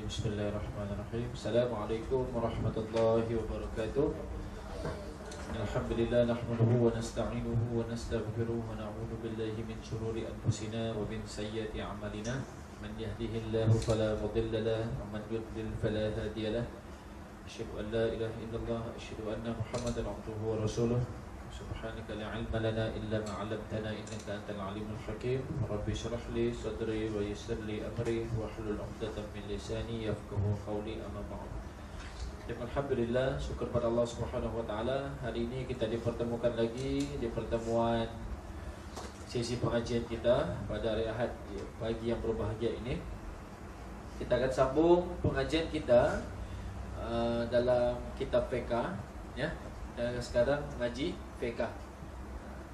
Bismillahirrahmanirrahim. Assalamualaikum warahmatullahi wabarakatuh. Alhamdulillah nahmaduhu wa nasta'inuhu wa nastaghfiruh wa na'udzu billahi min shururi anfusina wa min sayyiati a'malina. Man yahdihillahu fala mudilla lahu wa man yudlil fala hadiya lahu. Asyhadu an la ilaha illallah wa asyhadu anna Muhammadan abduhu wa rasuluh. Subhanaka la ilma lana illa ma 'allamtana innaka antal alimul hakim. Rabbi shrah li sadri wa yassir li amri wahlul 'uqdatam min lisani yafqahu qawli, amma ba'd. Alhamdulillah, syukur pada Allah Subhanahu wa taala. Hari ini kita dipertemukan lagi di pertemuan sesi pengajian kita pada hari Ahad pagi yang berbahagia ini. Kita akan sambung pengajian kita dalam kitab fiqh, ya. Dan sekarang mengaji fiqh.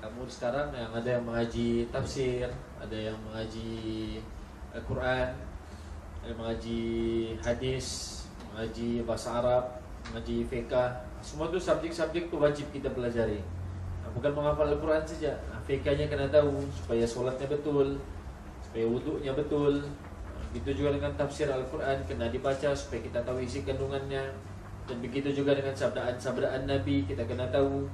Kamu sekarang yang ada yang mengaji tafsir, ada yang mengaji Al-Quran, ada yang mengaji hadis, mengaji bahasa Arab, mengaji fiqh. Semua itu subjek-subjek itu wajib kita pelajari. Bukan menghafal Al-Quran saja. Fiqhnya kena tahu supaya solatnya betul, supaya wudunya betul. Begitu juga dengan tafsir Al-Quran, kena dibaca supaya kita tahu isi kandungannya. Dan begitu juga dengan sabdaan Nabi, kita kena tahu.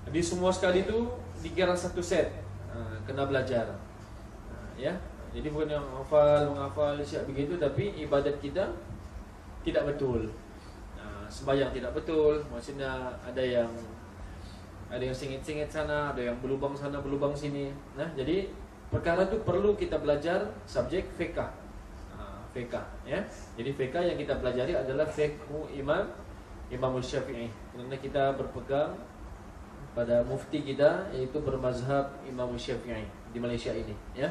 Jadi semua sekali itu dikira satu set, kena belajar, ya. Jadi bukan yang menghafal siap begitu, tapi ibadat kita tidak betul. Sembahyang tidak betul, maksudnya ada yang singit-singit sana, ada yang berlubang sana, berlubang sini. Nah, jadi perkara itu perlu kita belajar subjek fiqh. Fiqh, ya. Jadi fiqh yang kita pelajari adalah fiqhu Imam Syafi'i. Karena kita berpegang pada mufti kita, yaitu bermazhab Imam Syafi'i di Malaysia ini, ya.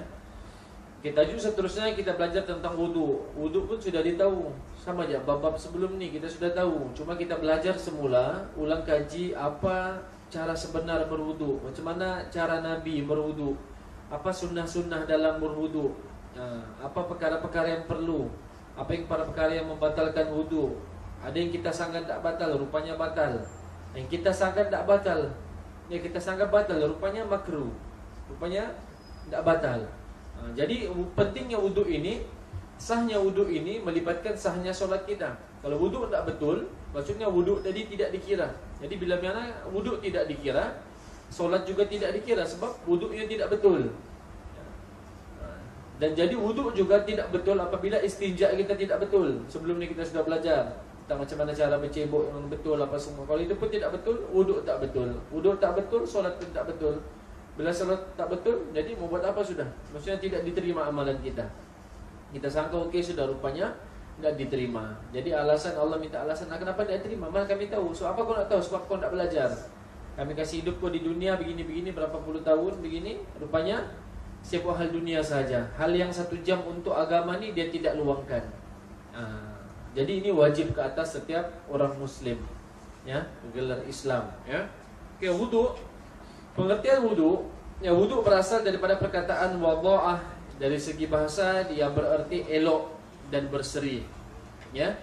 Kita juga seterusnya kita belajar tentang wudu. Wudu pun sudah ditahu, sama aja bab-bab sebelum ni kita sudah tahu. Cuma kita belajar semula, ulang kaji apa cara sebenar berwudu, macam mana cara Nabi berwudu, apa sunnah-sunnah dalam berwudu, apa perkara-perkara yang perlu, apa yang perkara yang membatalkan wudu. Ada yang kita sangka tak batal, rupanya batal. Yang kita sangka tak batal, yang kita sangka batal, rupanya makruh, rupanya tak batal. Jadi pentingnya wudu ini, sahnya wudu ini melibatkan sahnya solat kita. Kalau wudu tak betul, maksudnya wudu tadi tidak dikira. Jadi bila mana wudu tidak dikira, solat juga tidak dikira sebab wudunya tidak betul. Dan jadi wudu juga tidak betul apabila istinja kita tidak betul. Sebelum ni kita sudah belajar tentang macam mana cara bercebok yang betul apa semua. Kalau itu pun tidak betul, wudu tak betul. Wudu tak betul, solat pun tak betul. Bila solat tak betul, jadi mau buat apa sudah? Maksudnya tidak diterima amalan kita. Kita sangka okey sudah, rupanya tidak diterima. Jadi alasan Allah minta alasan, kenapa tidak diterima? Mana kami tahu. So apa kau nak tahu? Sebab kau tak belajar. Kami kasih hidup kau di dunia begini-begini berapa puluh tahun begini, rupanya sibuk hal dunia saja. Hal yang 1 jam untuk agama ni dia tidak luangkan. Jadi ini wajib ke atas setiap orang Muslim, ya, gelar Islam, ya. Okey, wudu. Pengertian wudu, ya, wudu berasal daripada perkataan wada'ah. Dari segi bahasa dia bererti elok dan berseri, ya.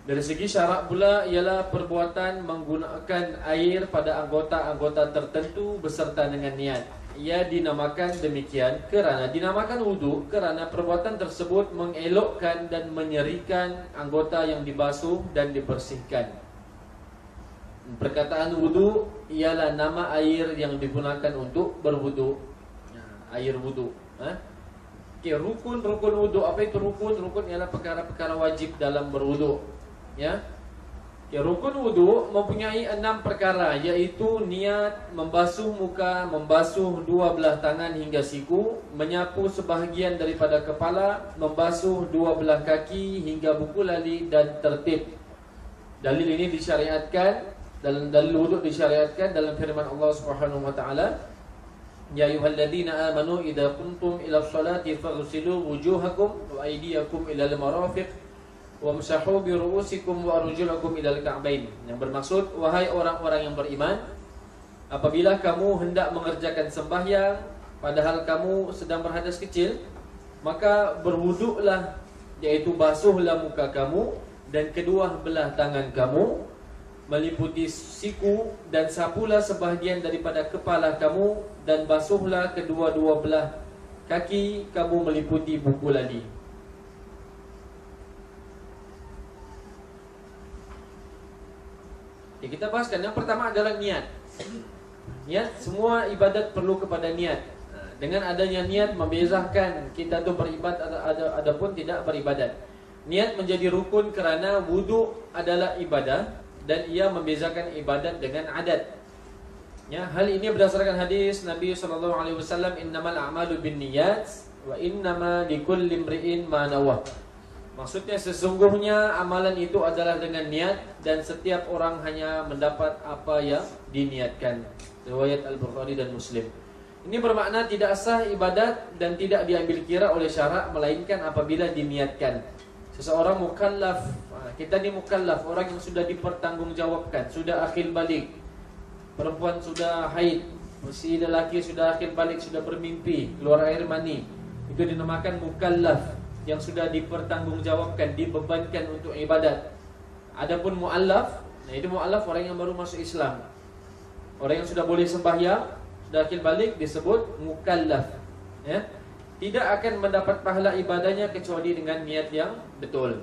Dari segi syarak pula ialah perbuatan menggunakan air pada anggota-anggota tertentu beserta dengan niat. Ia dinamakan demikian kerana dinamakan wudu kerana perbuatan tersebut mengelokkan dan menyerikan anggota yang dibasuh dan dibersihkan. Perkataan wudu ialah nama air yang digunakan untuk berwudu. Air wudu. Okay, rukun wudu. Apa itu rukun? Rukun ialah perkara-perkara wajib dalam berwudu, ya. Ya, rukun wudu mempunyai 6 perkara, iaitu niat, membasuh muka, membasuh 2 belah tangan hingga siku, menyapu sebahagian daripada kepala, membasuh 2 belah kaki hingga buku lali dan tertib. Dalil ini disyariatkan dalam dalil wudu disyariatkan dalam firman Allah Subhanahu wa taala, ya ayyuhalladzina amanu idza kuntum ila sholati faghsilu wujuhakum wa aydiyakum ila al-marafiq wamsahu bi ru'usikum wa arjulakum ilal ka'bain. Yang bermaksud, wahai orang-orang yang beriman, apabila kamu hendak mengerjakan sembahyang padahal kamu sedang berhadas kecil, maka berwuduklah, yaitu basuhlah muka kamu dan kedua belah tangan kamu meliputi siku, dan sapulah sebahagian daripada kepala kamu, dan basuhlah kedua-dua belah kaki kamu meliputi buku lali. Ya, kita bahaskan. Yang pertama adalah niat. Niat, semua ibadat perlu kepada niat. Dengan adanya niat membezakan kita tu beribadat adapun tidak beribadat. Niat menjadi rukun kerana wudu adalah ibadah dan ia membezakan ibadat dengan adat. Ya, hal ini berdasarkan hadis Nabi SAW, innamal a'malu binniyat wa innama likulli imri'in ma nawah. Maksudnya sesungguhnya amalan itu adalah dengan niat dan setiap orang hanya mendapat apa yang diniatkan. Riwayat Al-Bukhari dan Muslim. Ini bermakna tidak sah ibadat dan tidak diambil kira oleh syarak melainkan apabila diniatkan. Seseorang mukallaf, kita ni mukallaf, orang yang sudah dipertanggungjawabkan, sudah akhil balik. Perempuan sudah haid, si lelaki sudah akhil balik, sudah bermimpi, keluar air mani. Itu dinamakan mukallaf, yang sudah dipertanggungjawabkan, dibebankan untuk ibadat. Adapun mu'allaf, nah itu mu'allaf orang yang baru masuk Islam. Orang yang sudah boleh sembahyang, sudah akhil balik disebut mukallaf. Ya. Tidak akan mendapat pahala ibadahnya kecuali dengan niat yang betul.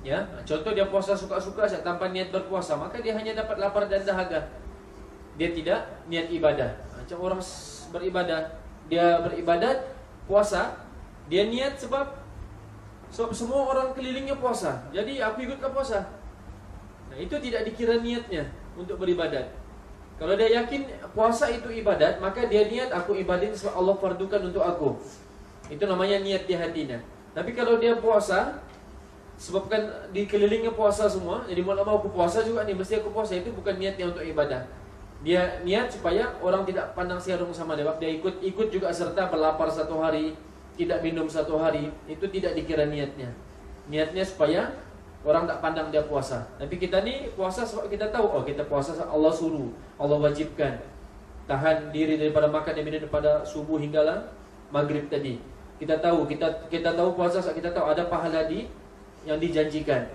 Ya, contoh dia puasa suka-suka saja tanpa niat berpuasa, maka dia hanya dapat lapar dan dahaga. Dia tidak niat ibadah. Macam orang beribadah, dia beribadat puasa, dia niat sebab semua orang kelilingnya puasa, jadi aku ikutlah puasa. Nah, itu tidak dikira niatnya untuk beribadat. Kalau dia yakin puasa itu ibadat, maka dia niat aku ibadatin sebab Allah fardukan untuk aku. Itu namanya niat di hatinya. Tapi kalau dia puasa sebabkan dikelilingnya puasa semua, jadi mau aku puasa juga nih, mesti aku puasa, itu bukan niatnya untuk ibadah. Dia niat supaya orang tidak pandang siarung sama dia. Dia ikut juga serta berlapar satu hari, tidak minum satu hari. Itu tidak dikira niatnya. Niatnya supaya orang tak pandang dia puasa. Tapi kita ni puasa sebab kita tahu, oh kita puasa Allah suruh, Allah wajibkan. Tahan diri daripada makan dan minum daripada subuh hinggalah maghrib tadi. Kita tahu, kita tahu puasa sebab kita tahu ada pahala yang dijanjikan.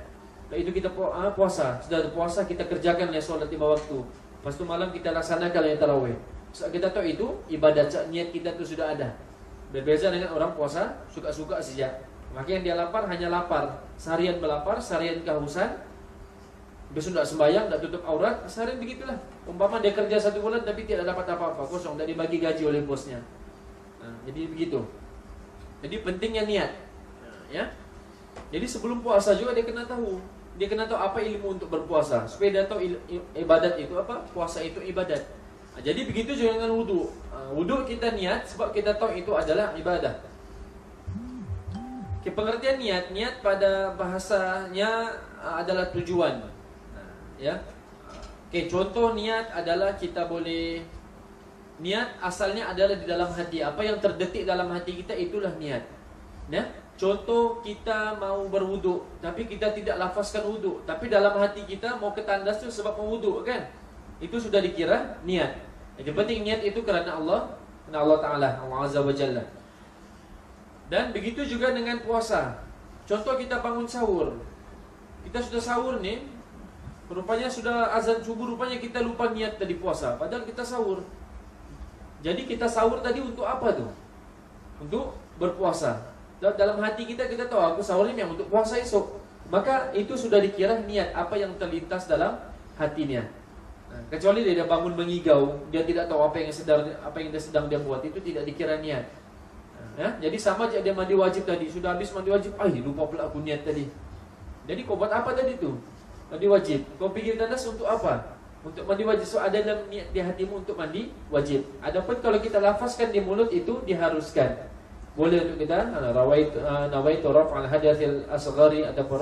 Itu kita puasa. Sudah puasa kita kerjakan ya solat 5 waktu. Lepas tu malam kita laksanakan yang tarawih. So, kita tahu itu ibadat, niat kita tu sudah ada. Berbeza dengan orang puasa suka-suka saja. Maka yang dia lapar hanya lapar, seharian berlapar, seharian kehausan. Besok tak sembahyang, tak tutup aurat, seharian begitulah. Umpama dia kerja 1 bulan tapi tidak dapat apa-apa, kosong, tak dibagi gaji oleh bosnya. Jadi begitu. Jadi pentingnya niat. Ya. Jadi sebelum puasa juga dia kena tahu. Dia kena tahu apa ilmu untuk berpuasa, supaya dia tahu ibadat itu apa, puasa itu ibadat. Jadi begitu juga dengan wudu. Wudu kita niat sebab kita tahu itu adalah ibadah. Pengertian niat pada bahasanya adalah tujuan. Ya. Contoh niat adalah kita boleh niat asalnya adalah di dalam hati. Apa yang terdetik dalam hati kita itulah niat. Ya. Contoh kita mau berwuduk, tapi kita tidak lafazkan wuduk, tapi dalam hati kita mau ke tandas tu sebab mau wuduk kan? Itu sudah dikira niat. Yang penting niat itu kerana Allah Ta'ala, Allah Azza wa Jalla. Dan begitu juga dengan puasa. Contoh kita bangun sahur. Kita sudah sahur nih, rupanya sudah azan subuh, rupanya kita lupa niat tadi puasa, padahal kita sahur. Jadi kita sahur tadi untuk apa tuh? Untuk berpuasa. Dalam hati kita tahu aku sahur ini memang untuk puasa esok. Maka itu sudah dikira niat apa yang terlintas dalam hatinya. Kecuali dia bangun mengigau, dia tidak tahu apa yang sedang dia buat, itu tidak dikira niat. Ya, jadi sama aja dia mandi wajib tadi, sudah habis mandi wajib, lupa pula aku niat tadi. Jadi kau buat apa tadi tu? Mandi wajib. Kau pergi tandas untuk apa? Untuk mandi wajib. So ada dalam niat di hatimu untuk mandi wajib. Adapun kalau kita lafazkan di mulut itu diharuskan. Boleh untuk kita nawaitu raf'al hadathil asghari ataupun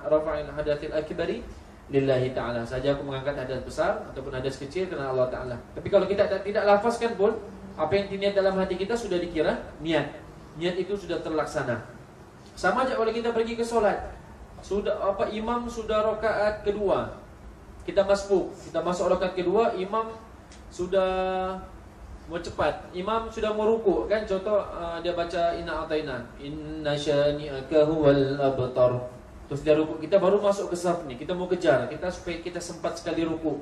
raf'al hadathil akbari lillahi ta'ala. Saja aku mengangkat hadas besar ataupun hadas kecil kerana Allah Ta'ala. Tapi kalau kita tidak lafazkan pun, apa yang diniat dalam hati kita sudah dikira niat. Niat itu sudah terlaksana. Sama aja kalau kita pergi ke solat. Imam sudah rakaat kedua. Kita masuk rakaat kedua, imam sudah mau cepat, imam sudah mau ruku kan, contoh dia baca inna ataina inna syani'aka huwal abtar, terus dia ruku, kita baru masuk ke saf ni, kita mau kejar, supaya kita sempat sekali ruku.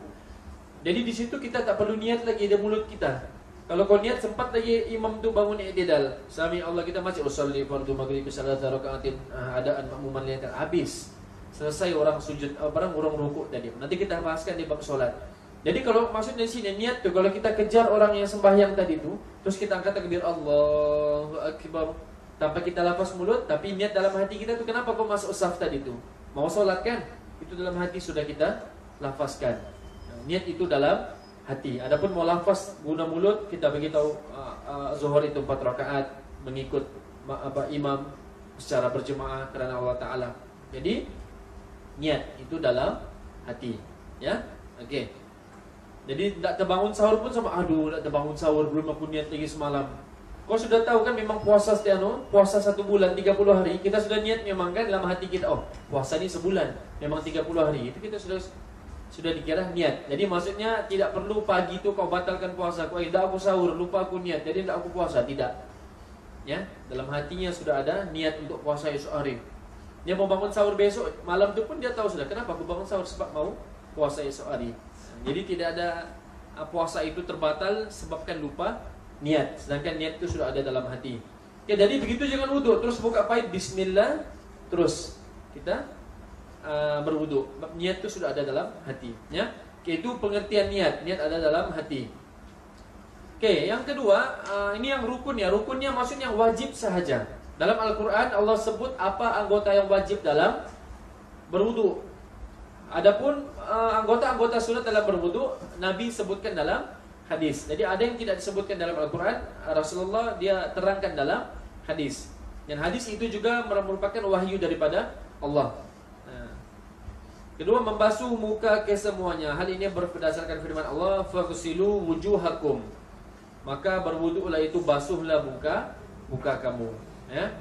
Jadi di situ kita tak perlu niat lagi di mulut kita. Kalau kau niat sempat lagi imam tu bangun i'tidal, sami Allah, kita masih usolli fardu maghrib salata rakaatin, adaan makmuman lihat habis. selesai orang sujud, orang rukuk tadi. Nanti kita bahaskan di bab solat. Jadi kalau maksudnya di sini niat tuh, kalau kita kejar orang yang sembahyang tadi tuh, terus kita angkat takbir Allahu Akbar tanpa kita lafaz mulut, tapi niat dalam hati kita tuh, kenapa kau masuk saf tadi tuh? Mau solat kan? Itu dalam hati sudah kita lafazkan. Niat itu dalam hati. Adapun mau lafaz guna mulut, kita beritahu zuhur itu 4 rakaat mengikut imam secara berjemaah karena Allah Taala. Jadi niat itu dalam hati, ya. Okey. Jadi tak terbangun sahur pun sama, aduh tak terbangun sahur belum aku niat lagi semalam. Kau sudah tahu kan memang puasa puasa 1 bulan 30 hari, kita sudah niat memang kan dalam hati kita, oh puasa ni sebulan memang 30 hari. Itu kita sudah dikira niat. Jadi maksudnya tidak perlu pagi itu kau batalkan puasa, kau dah aku sahur, lupa aku niat, jadi tak aku puasa, tidak. Ya, dalam hatinya sudah ada niat untuk puasa esok hari. Dia mau bangun sahur besok, malam tu pun dia tahu sudah, kenapa aku bangun sahur, sebab mau puasa esok hari. Jadi tidak ada puasa itu terbatal sebabkan lupa niat, sedangkan niat itu sudah ada dalam hati. Ya, jadi begitu jangan wuduk terus buka paip bismillah terus kita berwuduk. Niat itu sudah ada dalam hati, ya. Oke, itu pengertian niat. Niat ada dalam hati. Oke, yang kedua, ini yang rukun ya. Rukunnya maksudnya wajib sahaja. Dalam Al-Quran Allah sebut apa anggota yang wajib dalam berwuduk. Adapun anggota-anggota sunat dalam berwudu, Nabi sebutkan dalam hadis. Jadi ada yang tidak disebutkan dalam Al-Quran, Rasulullah dia terangkan dalam hadis. Dan hadis itu juga merupakan wahyu daripada Allah. Kedua, membasuh muka kesemuanya. Hal ini berdasarkan firman Allah, faghsilu wujuhakum. Maka berwudulah itu, basuhlah muka kamu, ya.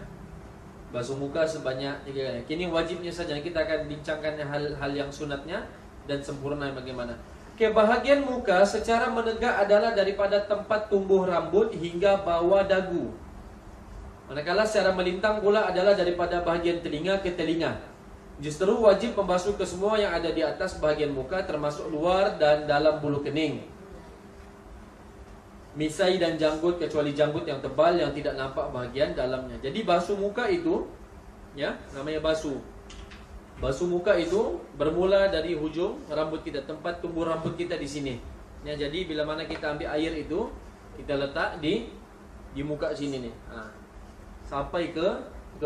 Basuh muka sebanyak 3 kali. Kini wajibnya saja, kita akan bincangkan hal-hal yang sunatnya dan sempurna bagaimana. Oke, bahagian muka secara menegak adalah daripada tempat tumbuh rambut hingga bawah dagu. Manakala secara melintang pula adalah daripada bahagian telinga ke telinga. Justru wajib membasuh ke semua yang ada di atas bahagian muka, termasuk luar dan dalam bulu kening, misai dan janggut, kecuali janggut yang tebal yang tidak nampak bahagian dalamnya. Jadi basuh muka itu, ya, namanya basuh. Basuh muka itu bermula dari hujung rambut kita, tempat tumbuh rambut kita di sini. Ya, jadi bila mana kita ambil air itu, kita letak di muka sini nih. Sampai ke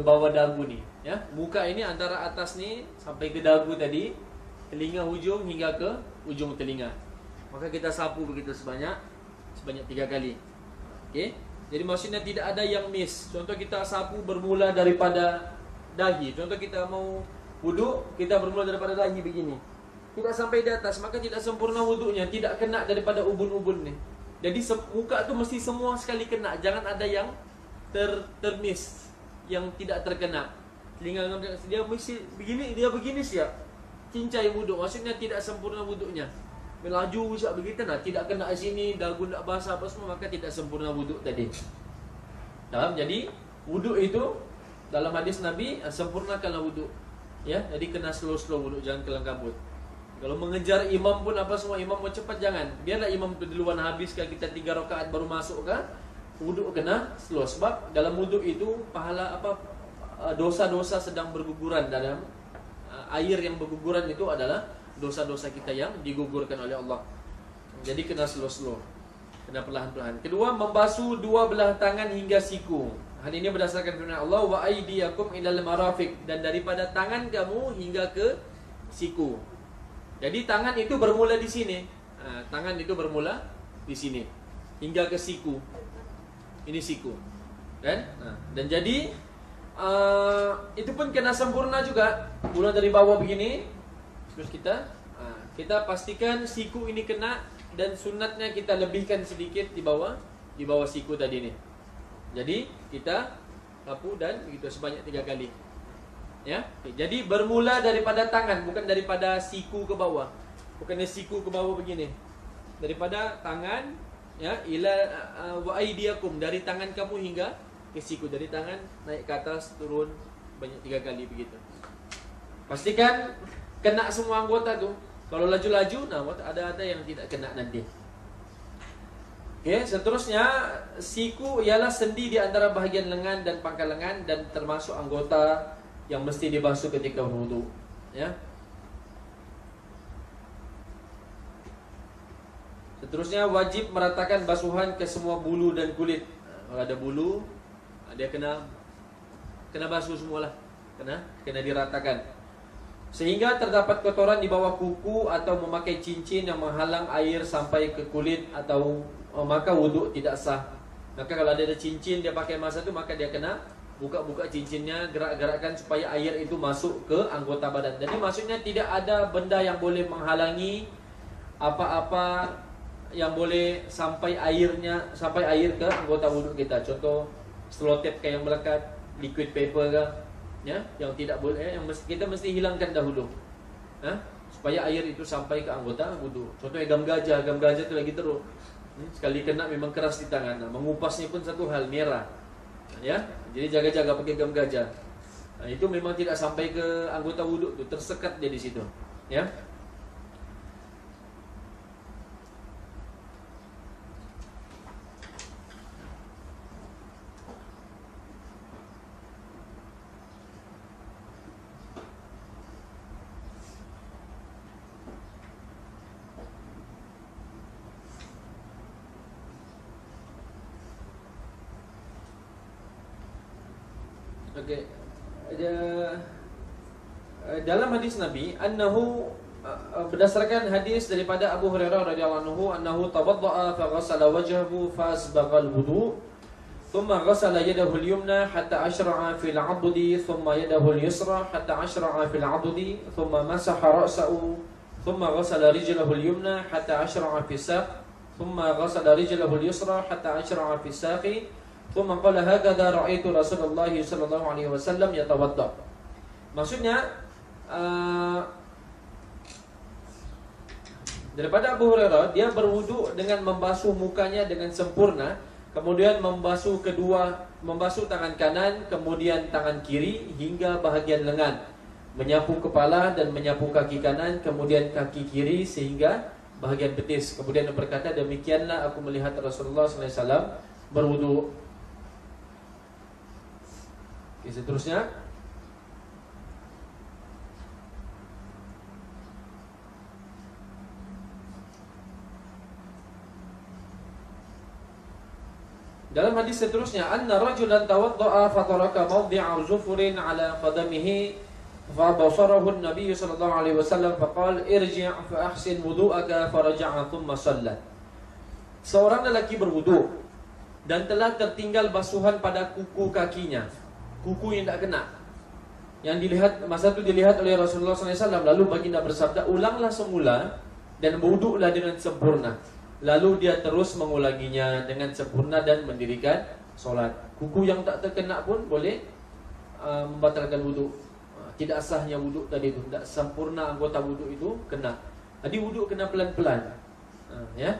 bawah dagu nih, ya. Muka ini antara atas nih sampai ke dagu tadi, telinga hujung hingga ke ujung telinga. Maka kita sapu begitu sebanyak 3 kali. Okey. Jadi maksudnya tidak ada yang miss. Contoh kita sapu bermula daripada dahi. Contoh kita mau wuduk, kita bermula daripada dahi begini, tidak sampai di atas, maka tidak sempurna wuduknya, tidak kena daripada ubun-ubun ni. Jadi muka tu mesti semua sekali kena. Jangan ada yang termiss, yang tidak terkena. Telinga dia mesti begini siap. Cincai wuduk. Maksudnya tidak sempurna wuduknya. Melaju siap begitu nah, tidak kena di sini, dagu tak basah apa semua, maka tidak sempurna wuduk tadi. Jadi wuduk itu dalam hadis Nabi, sempurnakanlah wuduk. Ya, jadi kena slow-slow wuduk, jangan kelang kabut. Kalau mengejar imam pun apa semua, imam mau cepat jangan. Biarlah imam duluan habis, kita 3 rakaat baru masuk kan. Wuduk kena slow, sebab dalam wuduk itu pahala dosa-dosa sedang berguguran dalam air yang berguguran itu adalah dosa-dosa kita yang digugurkan oleh Allah. Jadi kena slow-slow, kena perlahan-perlahan. Kedua, membasuh 2 belah tangan hingga siku. Hal ini berdasarkan firman Allah, wa aydiyakum ilal marafiq, dan daripada tangan kamu hingga ke siku. Jadi tangan itu bermula di sini. Tangan itu bermula di sini hingga ke siku. Ini siku. Dan jadi itu pun kena sempurna juga. Mulai dari bawah begini, terus kita pastikan siku ini kena, dan sunatnya kita lebihkan sedikit di bawah siku tadi ni. Jadi kita sapu dan begitu sebanyak 3 kali. Ya. Jadi bermula daripada tangan, bukan daripada siku ke bawah. Bukannya siku ke bawah begini. Daripada tangan, ya, ila wa aydiyakum, dari tangan kamu hingga ke siku. Dari tangan naik ke atas, turun banyak 3 kali begitu. Pastikan kena semua anggota tu. Kalau laju-laju, ada yang tidak kena nanti. Okey, seterusnya siku ialah sendi di antara bahagian lengan dan pangkal lengan, dan termasuk anggota yang mesti dibasuh ketika berwudu. Ya. Seterusnya wajib meratakan basuhan ke semua bulu dan kulit. Kalau ada bulu, dia kena basuh semualah. Kena diratakan. Sehingga terdapat kotoran di bawah kuku atau memakai cincin yang menghalang air sampai ke kulit atau maka wuduk tidak sah. Maka kalau ada cincin dia pakai masa itu, maka dia kena buka-buka cincinnya, gerak-gerakkan supaya air itu masuk ke anggota badan. Jadi maksudnya tidak ada benda yang boleh menghalangi apa-apa yang boleh sampai air ke anggota wuduk kita. Contoh selotip kayak yang melekat, liquid paper ke, ya, yang tidak boleh, yang kita mesti hilangkan dahulu, supaya air itu sampai ke anggota wuduk. Contohnya gam gajah itu lagi teruk, sekali kena memang keras di tangan. Mengupasnya pun satu hal, merah, ya. Jadi jaga-jaga pakai gam gajah. Itu memang tidak sampai ke anggota wuduk tuh, tersekat dia di situ, ya. Okay. Dalam hadis Nabi, berdasarkan hadis daripada Abu Hurairah radhiyallahu anhu, annahu tawaddaa fa ghassala wajhahu fa asbagha al-wudu, thumma ghassala yadahu al-yumna hatta ashra'a fil 'addi, thumma yadahu al-yusra hatta ashra'a fil 'addi, thumma masaha ra'sahu, thumma ghassala rijlahu al-yumna hatta ashra'a fi saq, thumma ghassala rijlahu al-yusra hatta ashra'a fi saqi. Thumma qala hakadha ra'aitu Rasulullah sallallahu alaihi wasallam yatawadda. Maksudnya daripada Abu Hurairah, dia berwudu dengan membasuh mukanya dengan sempurna, kemudian membasuh tangan kanan, kemudian tangan kiri hingga bahagian lengan, menyapu kepala dan menyapu kaki kanan, kemudian kaki kiri sehingga bahagian betis. Kemudian berkata, demikianlah aku melihat Rasulullah sallallahu alaihi wasallam berwudu. Oke, seterusnya dalam hadis seterusnya, anna rajulan tawadda'a fa taraka mawdi'a zufurin ala qadamihi fa basarahu an-nabiy sallallahu alaihi wasallam fa qala irji' fa ahsin wudu'aka fa raja'a thumma shalla. Seorang lelaki berwudu dan telah tertinggal basuhan pada kuku kakinya, kuku yang tak kena, yang dilihat masa itu dilihat oleh Rasulullah SAW. Lalu baginda bersabda, ulanglah semula dan berwuduklah dengan sempurna. Lalu dia terus mengulanginya dengan sempurna dan mendirikan solat. Kuku yang tak terkena pun boleh membatalkan wuduk. Tidak sahnya wuduk tadi itu, tidak sempurna anggota wuduk itu kena. Jadi wuduk kena pelan-pelan, ya.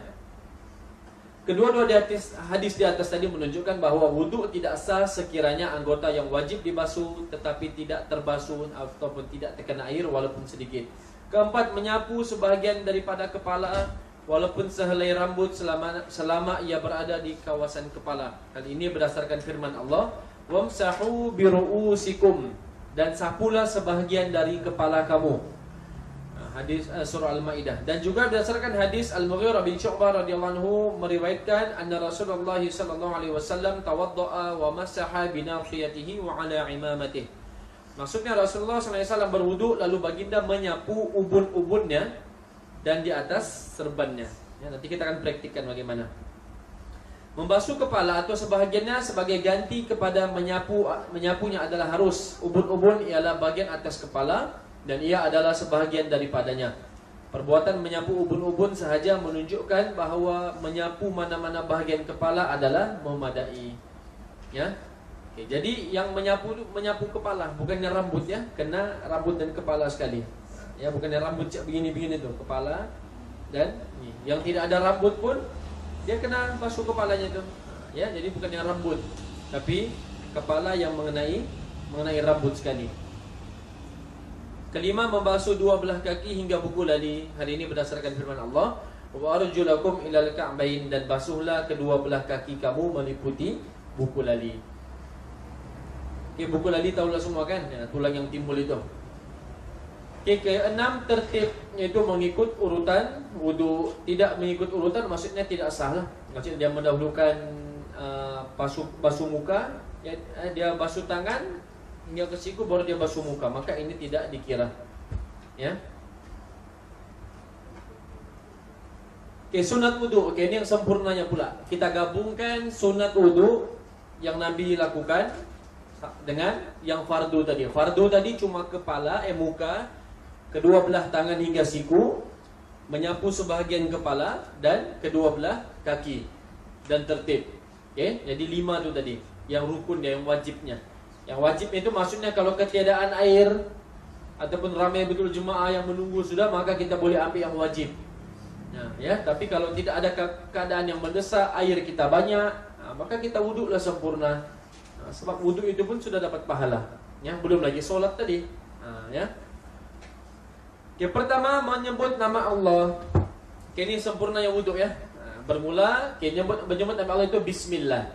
Kedua-dua hadis di atas tadi menunjukkan bahawa wudhu tidak sah sekiranya anggota yang wajib dibasuh tetapi tidak terbasuh ataupun tidak terkena air walaupun sedikit. Keempat, menyapu sebahagian daripada kepala walaupun sehelai rambut selama ia berada di kawasan kepala. Hal ini berdasarkan firman Allah, wamsahu biru'usikum, dan sapulah sebahagian dari kepala kamu. Hadis surah Al-Maidah. Dan juga berdasarkan hadis Al-Mughirah bin Syu'bah radhiyallahu anhu meriwayatkan anna Rasulullah sallallahu alaihi wasallam tawaddaa wa masaha bi nasiyatihi wa ala imamatihi. Maksudnya Rasulullah sallallahu alaihi wasallam berwudu lalu baginda menyapu ubun-ubunnya dan di atas serbannya. Ya, nanti kita akan praktikkan bagaimana. Membasuh kepala atau sebahagiannya sebagai ganti kepada menyapunya adalah harus. Ubun-ubun ialah bagian atas kepala dan ia adalah sebahagian daripadanya. Perbuatan menyapu ubun-ubun sahaja menunjukkan bahawa menyapu mana-mana bahagian kepala adalah memadai. Ya. Oke, jadi yang menyapu kepala, bukannya rambut ya, kena rambut dan kepala sekali. Ya, bukannya rambut begini-begini tuh, kepala dan ini. Yang tidak ada rambut pun dia kena basuh kepalanya tuh. Ya, jadi bukannya rambut, tapi kepala yang mengenai rambut sekali. Kelima, membasuh dua belah kaki hingga buku lali. Hari ini berdasarkan firman Allah, wa arjulakum ilal ka'bain, dan basuhlah kedua belah kaki kamu meliputi buku lali. Oke, buku lali tahulah semua kan? Ya, tulang yang timbul itu. Okay, keenam tertib, iaitu mengikut urutan wudu. Tidak mengikut urutan maksudnya tidak sah lah. Maksudnya dia mendahulukan basuh muka, dia basuh tangan hingga ke siku baru dia basuh muka, maka ini tidak dikira. Ya. Okay, sunat wudu. Okay, ini yang sempurnanya pula. Kita gabungkan sunat wudu yang Nabi lakukan dengan yang fardu tadi. Fardu tadi cuma kepala, muka, kedua belah tangan hingga siku, menyapu sebahagian kepala dan kedua belah kaki, dan tertib. Okay? Jadi 5 tu tadi yang rukun dia, yang wajibnya. Yang wajib itu maksudnya kalau ketiadaan air ataupun ramai betul jemaah yang menunggu sudah, maka kita boleh ambil yang wajib. Nah, ya, tapi kalau tidak ada keadaan yang mendesak, air kita banyak, maka kita wuduklah sempurna. Sebab wuduk itu pun sudah dapat pahala. Ya, belum lagi solat tadi. Ya. Okay, pertama menyebut nama Allah. Okay, ini sempurnanya wuduk ya. Bermula, menyebut nama Allah itu Bismillah.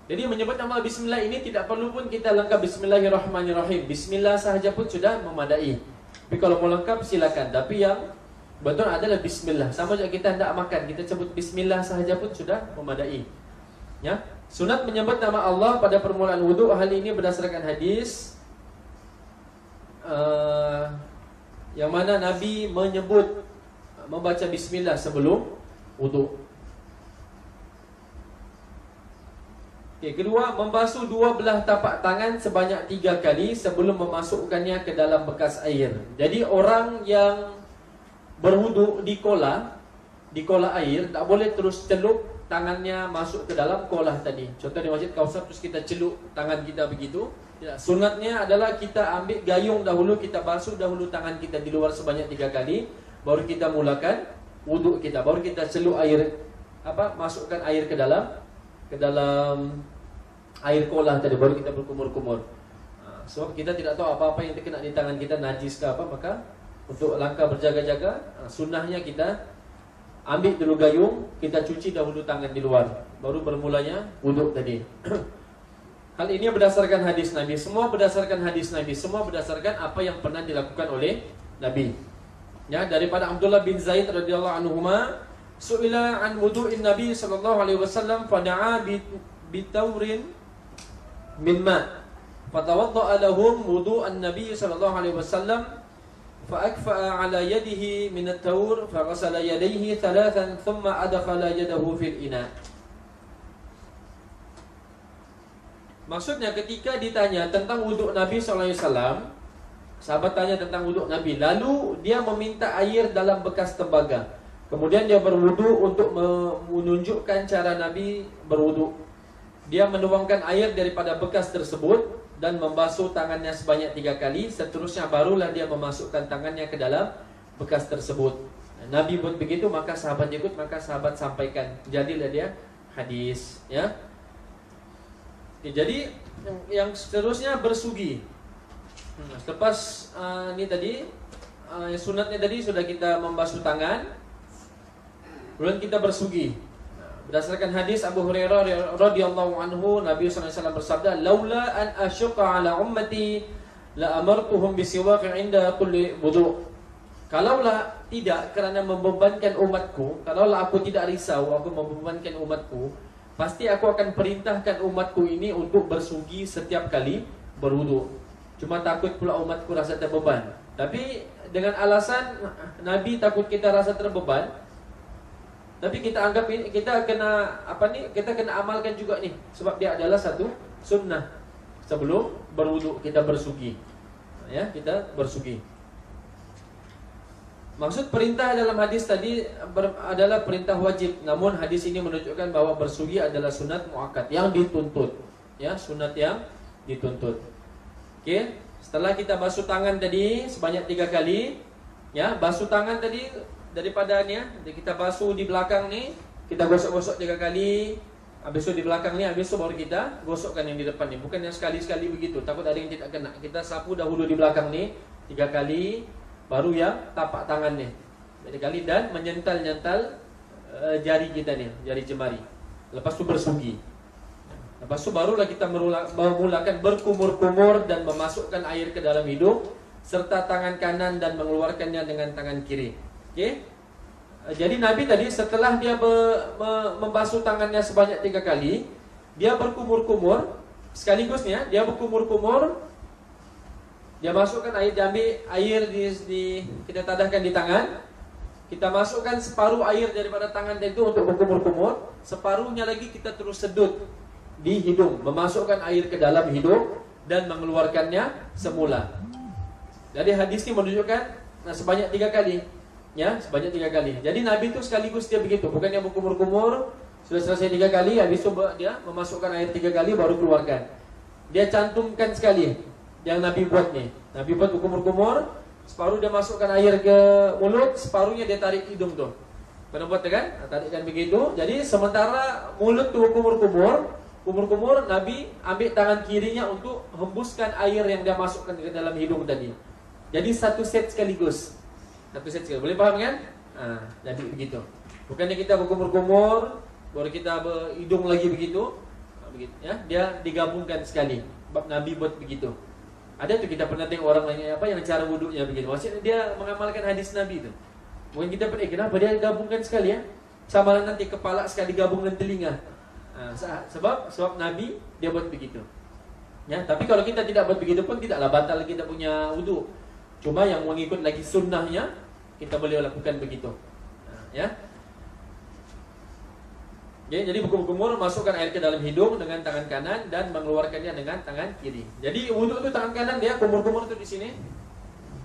Jadi menyebut nama Allah Bismillah ini tidak perlu pun kita lengkap Bismillahirrahmanirrahim. Bismillah sahaja pun sudah memadai. Tapi kalau mau lengkap silakan. Tapi yang betul adalah Bismillah. Sama juga kita hendak makan, kita sebut Bismillah sahaja pun sudah memadai. Ya. Sunat menyebut nama Allah pada permulaan wudu. Hal ini berdasarkan hadis yang mana Nabi menyebut membaca Bismillah sebelum wudu. Okay, kedua, membasuh dua belah tapak tangan sebanyak 3 kali sebelum memasukkannya ke dalam bekas air. Jadi orang yang berwudu di kola air tak boleh terus celup tangannya masuk ke dalam kolah tadi. Contoh di Masjid Kausar terus kita celup tangan kita begitu. Ya, sunatnya adalah kita ambil gayung dahulu, kita basuh dahulu tangan kita di luar sebanyak 3 kali, baru kita mulakan wudu kita, baru kita celup air, masukkan air ke dalam air kolah tadi, baru kita berkumur-kumur. Sebab kita tidak tahu apa-apa yang terkena di tangan kita najis ke apa, maka untuk langkah berjaga-jaga, sunnahnya kita ambil dulu gayung, kita cuci dahulu tangan di luar, baru bermulanya wuduk tadi. Hal ini berdasarkan hadis Nabi. Semua berdasarkan hadis Nabi. Semua berdasarkan apa yang pernah dilakukan oleh Nabi. Ya, daripada Abdullah bin Zaid radhiyallahu anhuma, su'ila an wudu'in Nabi sallallahu alaihi wasallam fada'a bitawrin min ma' fatawadda'a lahum wudu'an Nabi sallallahu alaihi wasallam fa'akfa'a ala yadihi min at-tawr faghasala yadayhi thalathan thumma adkhala yadahu fil ina'. Maksudnya ketika ditanya tentang wuduk Nabi SAW, sahabat tanya tentang wuduk Nabi, lalu dia meminta air dalam bekas tembaga. Kemudian dia berwuduk untuk menunjukkan cara Nabi berwuduk. Dia menuangkan air daripada bekas tersebut dan membasuh tangannya sebanyak 3 kali. Seterusnya barulah dia memasukkan tangannya ke dalam bekas tersebut. Nabi buat begitu, maka sahabat ikut, maka sahabat sampaikan. Jadilah dia hadis, ya. Jadi yang seterusnya bersugi. Lepas ini tadi sunatnya tadi sudah kita membasuh tangan, kemudian kita bersugi. Berdasarkan hadis Abu Hurairah radhiyallahu anhu, Nabi sallallahu alaihi wasallam bersabda, "Laula an asyqa ala ummati la amartuhum bisiwak 'inda kulli wudu'." Kalaulah tidak kerana membebankan umatku, kalaulah aku tidak risau aku membebankan umatku, pasti aku akan perintahkan umatku ini untuk bersugi setiap kali berwudu. Cuma takut pula umatku rasa terbeban. Tapi dengan alasan Nabi takut kita rasa terbeban, tapi kita anggap ini kita kena kita kena amalkan juga nih, sebab dia adalah satu sunnah. Sebelum berwudu kita bersugi. Ya, kita bersugi. Maksud perintah dalam hadis tadi adalah perintah wajib. Namun hadis ini menunjukkan bahwa bersugi adalah sunat muakkad yang dituntut. Ya, sunat yang dituntut. Okey, setelah kita basuh tangan tadi sebanyak 3 kali, ya, basuh tangan tadi daripada ni ya, kita basuh di belakang ni, kita gosok-gosok 3 kali. Habis itu di belakang ni, habis itu baru kita gosokkan yang di depan ni. Bukan yang sekali-sekali begitu, takut ada yang tidak kena. Kita sapu dahulu di belakang ni 3 kali, baru yang tapak tangan ni 3 kali, dan menyental-nyental jari kita ni, jari jemari. Lepas tu bersugi. Lepas tu barulah kita memulakan berkumur-kumur dan memasukkan air ke dalam hidung serta tangan kanan dan mengeluarkannya dengan tangan kiri. Okey. Jadi Nabi tadi setelah dia membasuh tangannya sebanyak 3 kali, dia berkumur-kumur sekaligusnya, dia berkumur-kumur. Dia masukkan air, dia ambil air kita tadahkan di tangan. Kita masukkan separuh air daripada tangan itu untuk berkumur-kumur, separuhnya lagi kita terus sedut di hidung, memasukkan air ke dalam hidung dan mengeluarkannya semula. Jadi hadis ini menunjukkan sebanyak 3 kali, ya, sebanyak 3 kali. Jadi Nabi itu sekaligus dia begitu, bukan yang berkumur-kumur, sudah selesai 3 kali, habis itu dia memasukkan air 3 kali baru keluarkan. Dia cantumkan sekali yang Nabi buat nih. Nabi buat berkumur-kumur, separuh dia masukkan air ke mulut, separuhnya dia tarik hidung tuh. Pernah buat kan? Tarikkan begitu. Jadi sementara mulut tuh kumur-kumur, Nabi ambil tangan kirinya untuk hembuskan air yang dia masukkan ke dalam hidung tadi. Jadi satu set sekaligus. Boleh paham kan? Jadi begitu. Bukannya kita berkumur-kumur, baru kita berhidung lagi begitu. Begitu ya. Dia digabungkan sekali. Sebab Nabi buat begitu. Ada tuh kita pernah tengok orang lain yang cara wuduknya begitu. Maksudnya dia mengamalkan hadis Nabi itu. Mungkin kita kenapa dia gabungkan sekali ya? Sama nanti kepala sekali gabung dengan telinga. Sebab Nabi dia buat begitu. Ya, tapi kalau kita tidak buat begitu pun tidaklah batal kita punya wuduk. Cuma yang mengikut lagi sunnahnya kita boleh lakukan begitu. Ya. Okay, jadi berkumur-kumur, masukkan air ke dalam hidung dengan tangan kanan dan mengeluarkannya dengan tangan kiri. Jadi wuduk itu tangan kanan, dia kumur-kumur itu di sini.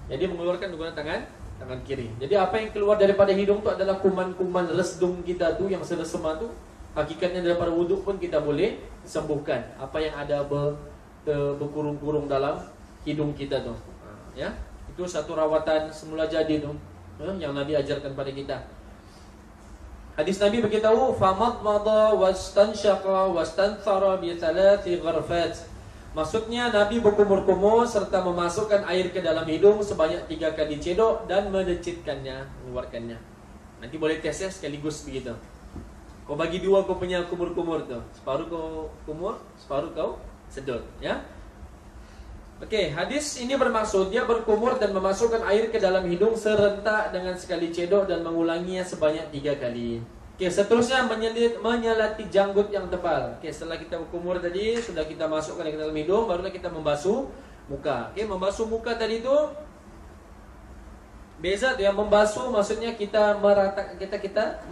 Jadi mengeluarkan dengan tangan kiri. Jadi apa yang keluar daripada hidung itu adalah kuman-kuman resdung kita tuh yang selesema tuh. Hakikatnya daripada wuduk pun kita boleh sembuhkan apa yang ada berkurung-kurung dalam hidung kita tuh. Ya, itu satu rawatan semula jadi tuh yang Nabi ajarkan pada kita. Hadis Nabi beritahu, famadmada wastanshaqa wastanthara bi thalathi gharfat. Maksudnya Nabi berkumur-kumur serta memasukkan air ke dalam hidung sebanyak 3 kali cedok dan melecitkannya, mengeluarkannya. Nanti boleh tes ya sekaligus begitu. Kau bagi 2 kau punya kumur-kumur tu. Separuh kau kumur, separuh kau sedot, ya. Okey, hadis ini bermaksud dia berkumur dan memasukkan air ke dalam hidung serentak dengan sekali cedok dan mengulanginya sebanyak 3 kali. Okey, seterusnya menyelati janggut yang tebal. Okey, setelah kita berkumur tadi, sudah kita masukkan ke dalam hidung, barulah kita membasuh muka. Okey, membasuh muka tadi tu beza tu, yang membasuh maksudnya kita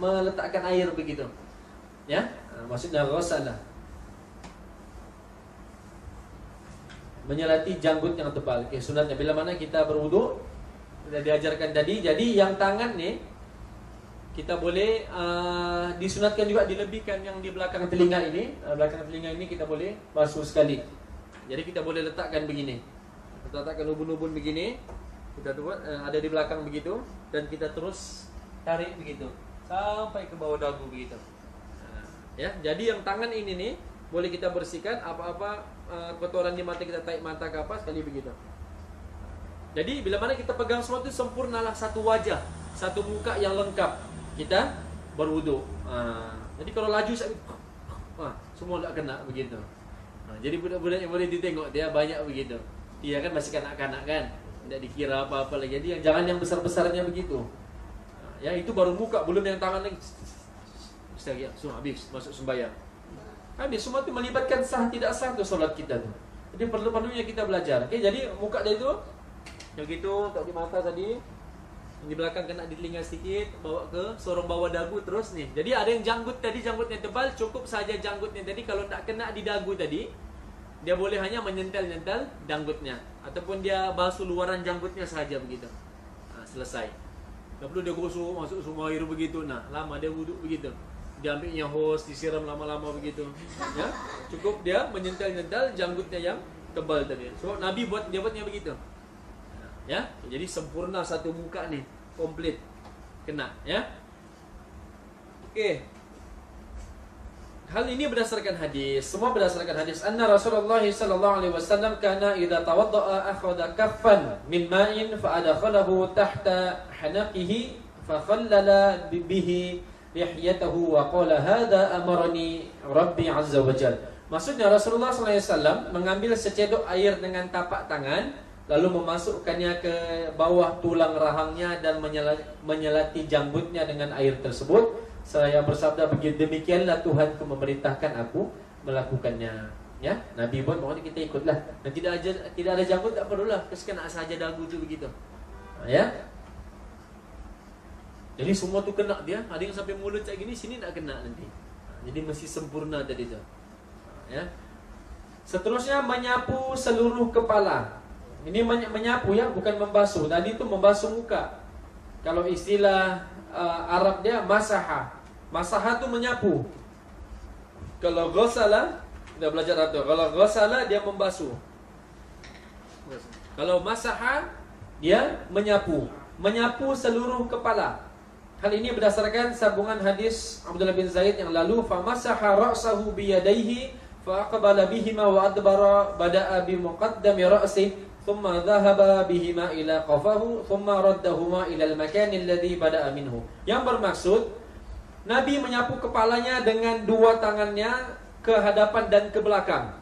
meletakkan air begitu. Ya? Maksudnya ghasalah. Menyelati janggut yang tebal. Okey, sunatnya bila mana kita berwuduk sudah diajarkan tadi. Jadi yang tangan ni kita boleh disunatkan juga dilebihkan yang di belakang telinga ini. Belakang telinga ini kita boleh basuh sekali. Jadi kita boleh letakkan begini. Kita letakkan ubun-ubun begini. Kita buat ada di belakang begitu dan kita terus tarik begitu sampai ke bawah dagu begitu. Ya, jadi yang tangan ini nih boleh kita bersihkan apa-apa kotoran di mata, kita tarik mata ke apa sekali begitu. Jadi bila mana kita pegang semua itu sempurnalah satu wajah, satu muka yang lengkap kita berwuduk. Jadi kalau laju semua tak kena begitu. Jadi budak-budak yang boleh ditengok dia banyak begitu. Dia kan masih kanak-kanak kan, tidak dikira apa-apa lagi. Jadi jangan yang besar-besarnya begitu. Ya, itu baru muka, belum yang tangan lagi. Sekali semua habis masuk sembahyang. Habis semua itu melibatkan sah tidak sah tu solat kita tu. Jadi perlu-perlunya kita belajar. Okey, jadi muka dia tu yang gitu tak di mata tadi. Yang di belakang kena di telinga sedikit, bawa ke sorong bawah dagu terus nih. Jadi ada yang janggut tadi, janggutnya tebal, cukup saja janggutnya tadi. Kalau tak kena di dagu tadi, dia boleh hanya menyentel-nyentel janggutnya ataupun dia basuh luaran janggutnya saja begitu. Selesai. Tak perlu dia gosok masuk semua air begitu. Nah, lama dia wuduk begitu. Dia ambilnya hose, disiram lama-lama begitu. Ya, cukup dia menyentel-nyentel janggutnya yang tebal tadi. So Nabi buatnya begitu. Ya, jadi sempurna satu muka nih, komplit kena, ya. Okey. Hal ini berdasarkan hadis, semua berdasarkan hadis. Anna Rasulullah sallallahu alaihi wasallam kana idza tawaddaa akhadha kaffan min ma'in fa adkhalahu tahta hanaqihi fa khallala bihi lihyatahu wa qala hadza amarani Rabbi azza wa jalla. Maksudnya Rasulullah sallallahu alaihi wasallam mengambil secedok air dengan tapak tangan, lalu memasukkannya ke bawah tulang rahangnya dan menyelati janggutnya dengan air tersebut. Saya bersabda, begitu demikianlah Tuhanku memerintahkan aku melakukannya. Ya, Nabi buat, makanya kita ikutlah. Dan tidak ada janggut, tak perlulah, kena saja dagu tu begitu. Ya. Jadi semua tu kena dia. Ada yang sampai mulut macam gini, sini tak kena nanti. Jadi mesti sempurna tadi tu. Ya. Seterusnya menyapu seluruh kepala. Ini menyapu ya, bukan membasuh. Tadi tu membasuh muka. Kalau istilah Arab dia masaha. Masaha tu menyapu. Kalau ghasala, dah belajar Arab tu. Kalau ghasala dia membasuh. Kalau masaha dia menyapu. Menyapu seluruh kepala. Hal ini berdasarkan sambungan hadis Abdullah bin Zaid yang lalu, fa masaha ra'sahu bi yadayhi fa aqbala bihima wa adbara bada'a bi muqaddami ra'sihi thumma dhahaba bihima ila qafahu thumma raddahuma ila al-makan alladhi bada'a minhu. Yang bermaksud Nabi menyapu kepalanya dengan dua tangannya ke hadapan dan ke belakang,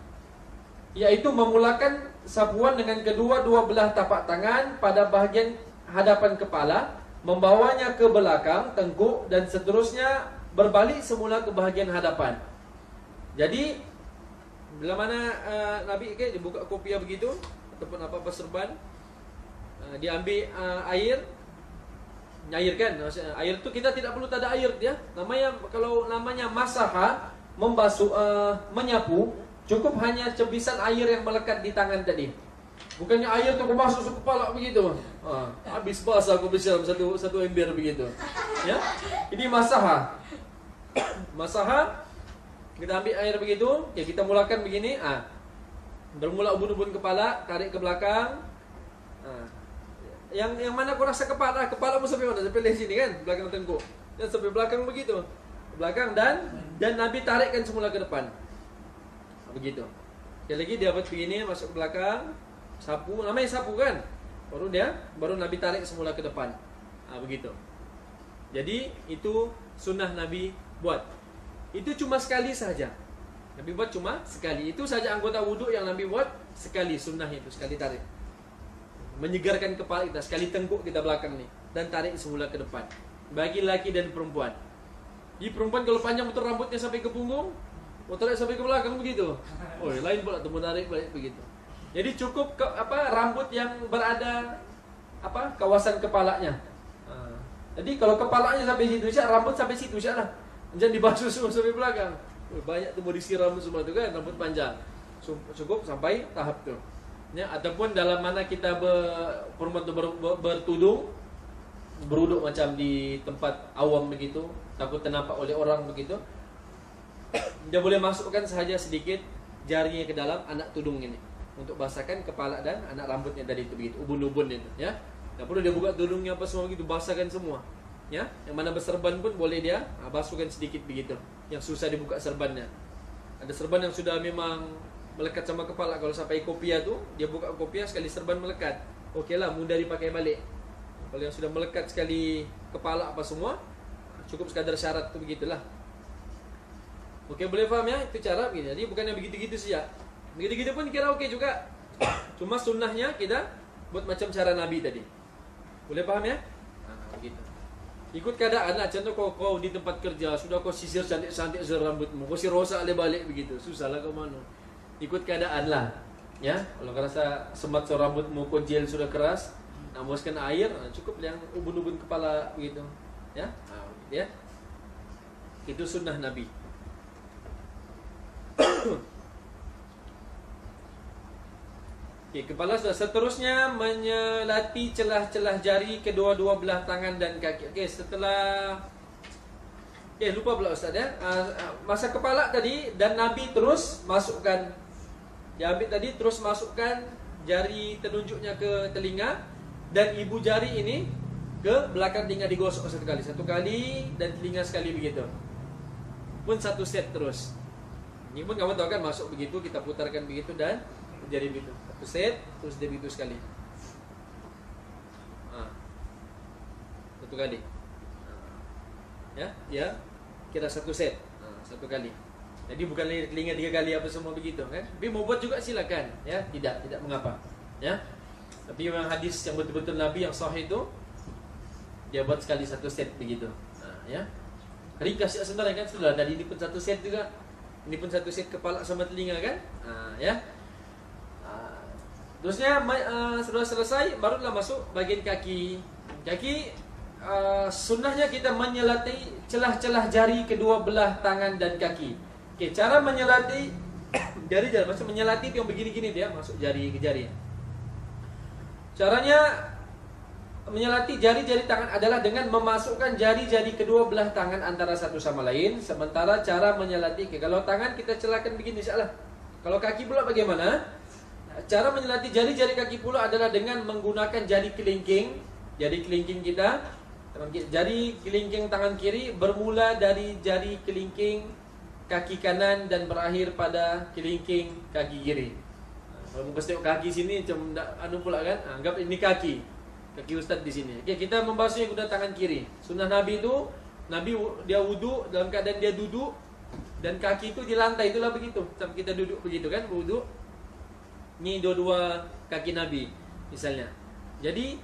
yaitu memulakan sapuan dengan dua belah tapak tangan pada bahagian hadapan kepala, membawanya ke belakang tengkuk dan seterusnya berbalik semula ke bahagian hadapan. Jadi bila mana Nabi dibuka kopiah begitu ataupun apa serban, dia ambil air, menyairkan. Air tu kita tidak perlu tak ada air dia. Namanya, kalau namanya masaha, membasuh, menyapu, cukup hanya cebisan air yang melekat di tangan tadi. Bukannya air tu aku masuk ke kepala begitu. Habis basah aku bersiram satu ember begitu. Ya. Ini masaha. Masaha, kita ambil air begitu, ya kita mulakan begini, bermula ubun-ubun kepala, tarik ke belakang. Yang mana kau rasa kepala mu sampai mana? Sampai leher sini kan, belakang tengkuk. Dan sampai belakang begitu. Belakang dan Nabi tarikkan semula ke depan. Begitu. Sekali lagi dia buat begini, masuk ke belakang, sapu, namanya sapu kan. Baru Nabi tarik semula ke depan. Begitu. Jadi itu sunnah Nabi buat. Itu cuma sekali saja. Nabi buat cuma sekali. Itu saja anggota wuduk yang Nabi buat sekali, sunnahnya itu sekali tarik. Menyegarkan kepala kita, sekali tengkuk kita belakang ni dan tarik semula ke depan. Bagi laki dan perempuan. Di perempuan kalau panjang betul rambutnya sampai ke punggung, mau tarik sampai ke belakang begitu. Oh, lain pula tu menarik balik begitu. Jadi cukup rambut yang berada kawasan kepalanya. Jadi kalau kepalanya sampai situ saja, rambut sampai situ saja lah. Jangan dibasuh semua sampai belakang. Banyak tu mau disiram semua tu kan, rambut panjang. Cukup sampai tahap tu. Ya, ataupun dalam mana kita perempuan tu bertudung, beruduk macam di tempat awam begitu, takut ternampak oleh orang begitu, dia boleh masukkan sahaja sedikit jarinya ke dalam anak tudung ini untuk basahkan kepala dan anak rambutnya tadi itu begitu, ubun-ubun itu, ya. Tak perlu dia buka tudungnya apa semua begitu, basahkan semua. Ya, yang mana berserban pun boleh dia basuhkan sedikit begitu. Yang susah dibuka serbannya. Ada serban yang sudah memang melekat sama kepala. Kalau sampai kopiah tu, dia buka kopiah sekali serban melekat. Okeylah, mudah dipakai balik. Kalau yang sudah melekat sekali kepala apa semua, cukup sekadar syarat tu begitulah. Okey, boleh faham ya? Itu cara begini. Jadi bukan yang begitu-gitu saja. Begitu-gitu pun kira okey juga. Cuma sunnahnya kita buat macam cara Nabi tadi. Boleh faham ya? Begitu. Ikut keadaan lah. Contoh kau di tempat kerja, sudah kau sisir cantik-cantik rambutmu, kau si rosak balik begitu. Susah lah kau mana. Ikut keadaan lah. Ya, kalau rasa semat rambutmu kau gel sudah keras, nak masukkan air, cukup yang ubun-ubun kepala begitu. Ya, ya. Itu sunnah Nabi. Okay, kepala sudah. Seterusnya menyelati celah-celah jari kedua-dua belah tangan dan kaki. Okey, setelah lupa pula Ustaz ya. Masa kepala tadi dan Nabi terus masukkan, dia ambil tadi terus masukkan jari telunjuknya ke telinga dan ibu jari ini ke belakang telinga, digosok satu kali dan telinga sekali begitu. Pun satu set terus. Ini pun kamu tahu kan, masuk begitu, kita putarkan begitu dan jari begitu. Satu set, terus dia begitu sekali. Satu kali. Ya, kira satu set. Satu kali. Jadi bukan telinga 3 kali apa semua begitu kan. Tapi mau buat juga silakan, ya, tidak mengapa. Ya. Tapi memang hadis yang betul-betul Nabi yang sahih itu dia buat sekali satu set begitu. Ya. Ringkas ya sebenarnya kan, sudah tadi ini pun satu set juga. Ini pun satu set kepala sama telinga kan? Ya. Terusnya sudah selesai, barulah masuk bagian kaki. Kaki sunnahnya kita menyelati celah-celah jari kedua belah tangan dan kaki. Okey, cara menyelati jari-jari, maksud menyelati itu yang begini-gini dia, masuk jari ke jari. Caranya menyelati jari-jari tangan adalah dengan memasukkan jari-jari kedua belah tangan antara satu sama lain. Sementara cara menyelati, kalau tangan kita celahkan begini salah. Kalau kaki pula bagaimana? Cara menyelati jari-jari kaki pula adalah dengan menggunakan jari kelingking. Jari kelingking kita, jari kelingking tangan kiri bermula dari jari kelingking kaki kanan dan berakhir pada kelingking kaki kiri. Kalau muka tengok kaki sini macam anu pula kan? Anggap ini kaki. Kaki ustaz di sini. Okey, kita membasuhnya guna tangan kiri. Sunnah Nabi itu, Nabi dia wudu dalam keadaan dia duduk dan kaki itu di lantai, itulah begitu. Sampai kita duduk begitu kan, wudu. Ni dua-dua kaki Nabi misalnya. Jadi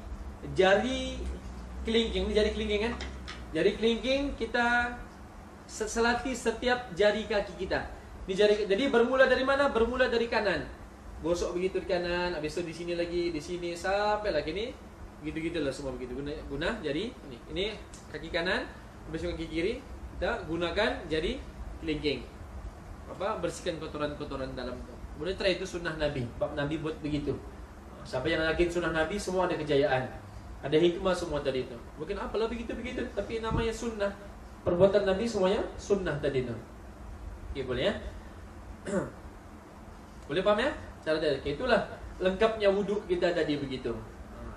jari kelingking, ini jari kelingking kan? Jari kelingking kita selati setiap jari kaki kita. Ini jari, jadi bermula dari mana? Bermula dari kanan. Gosok begitu di kanan, habis itu di sini lagi, di sini sampai lagi ni. Gitu-gitulah semua begitu. Guna jari ini. Ini kaki kanan, habis itu kaki kiri. Kita gunakan jari kelingking. Bersihkan kotoran-kotoran dalam itu. Kemudian terakhir itu sunnah Nabi. Bab Nabi buat begitu. Siapa yang yakin sunnah Nabi, semua ada kejayaan. Ada hikmah semua tadi itu. Mungkin apalah begitu-begitu, tapi namanya sunnah. Perbuatan Nabi semuanya sunnah tadi itu. Okey, boleh ya? Boleh paham ya? Cara tadi. Okay, itulah lengkapnya wuduk kita tadi begitu.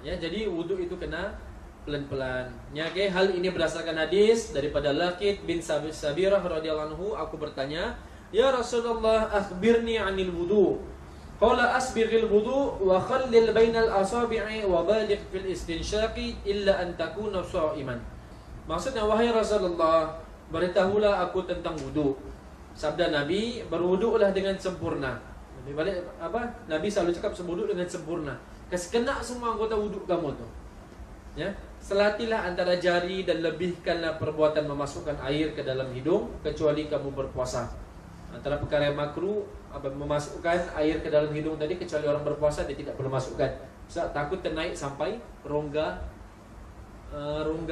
Ya, jadi wuduk itu kena pelan-pelan. Ya, okay. Hal ini berdasarkan hadis daripada Laqit bin Sabirah radhiyallahu anhu. Aku bertanya, "Ya Rasulullah, akhbirni 'anil wudu." Qala asbighil wudu wa khallil bainal asabi'i wa baligh fil istinsyaqi illa an takuna sha'iman. Maksudnya, wahai Rasulullah, beritahulah aku tentang wudu. Sabda Nabi, berwuduklah dengan sempurna. Nabi selalu cakap berwuduk dengan sempurna. Kena semua anggota wuduk kamu tu. Ya, selatilah antara jari dan lebihkanlah perbuatan memasukkan air ke dalam hidung kecuali kamu berpuasa. Antara perkara yang makruh memasukkan air ke dalam hidung tadi, kecuali orang berpuasa dia tidak perlu masukkan. Sebab takut ternaik sampai rongga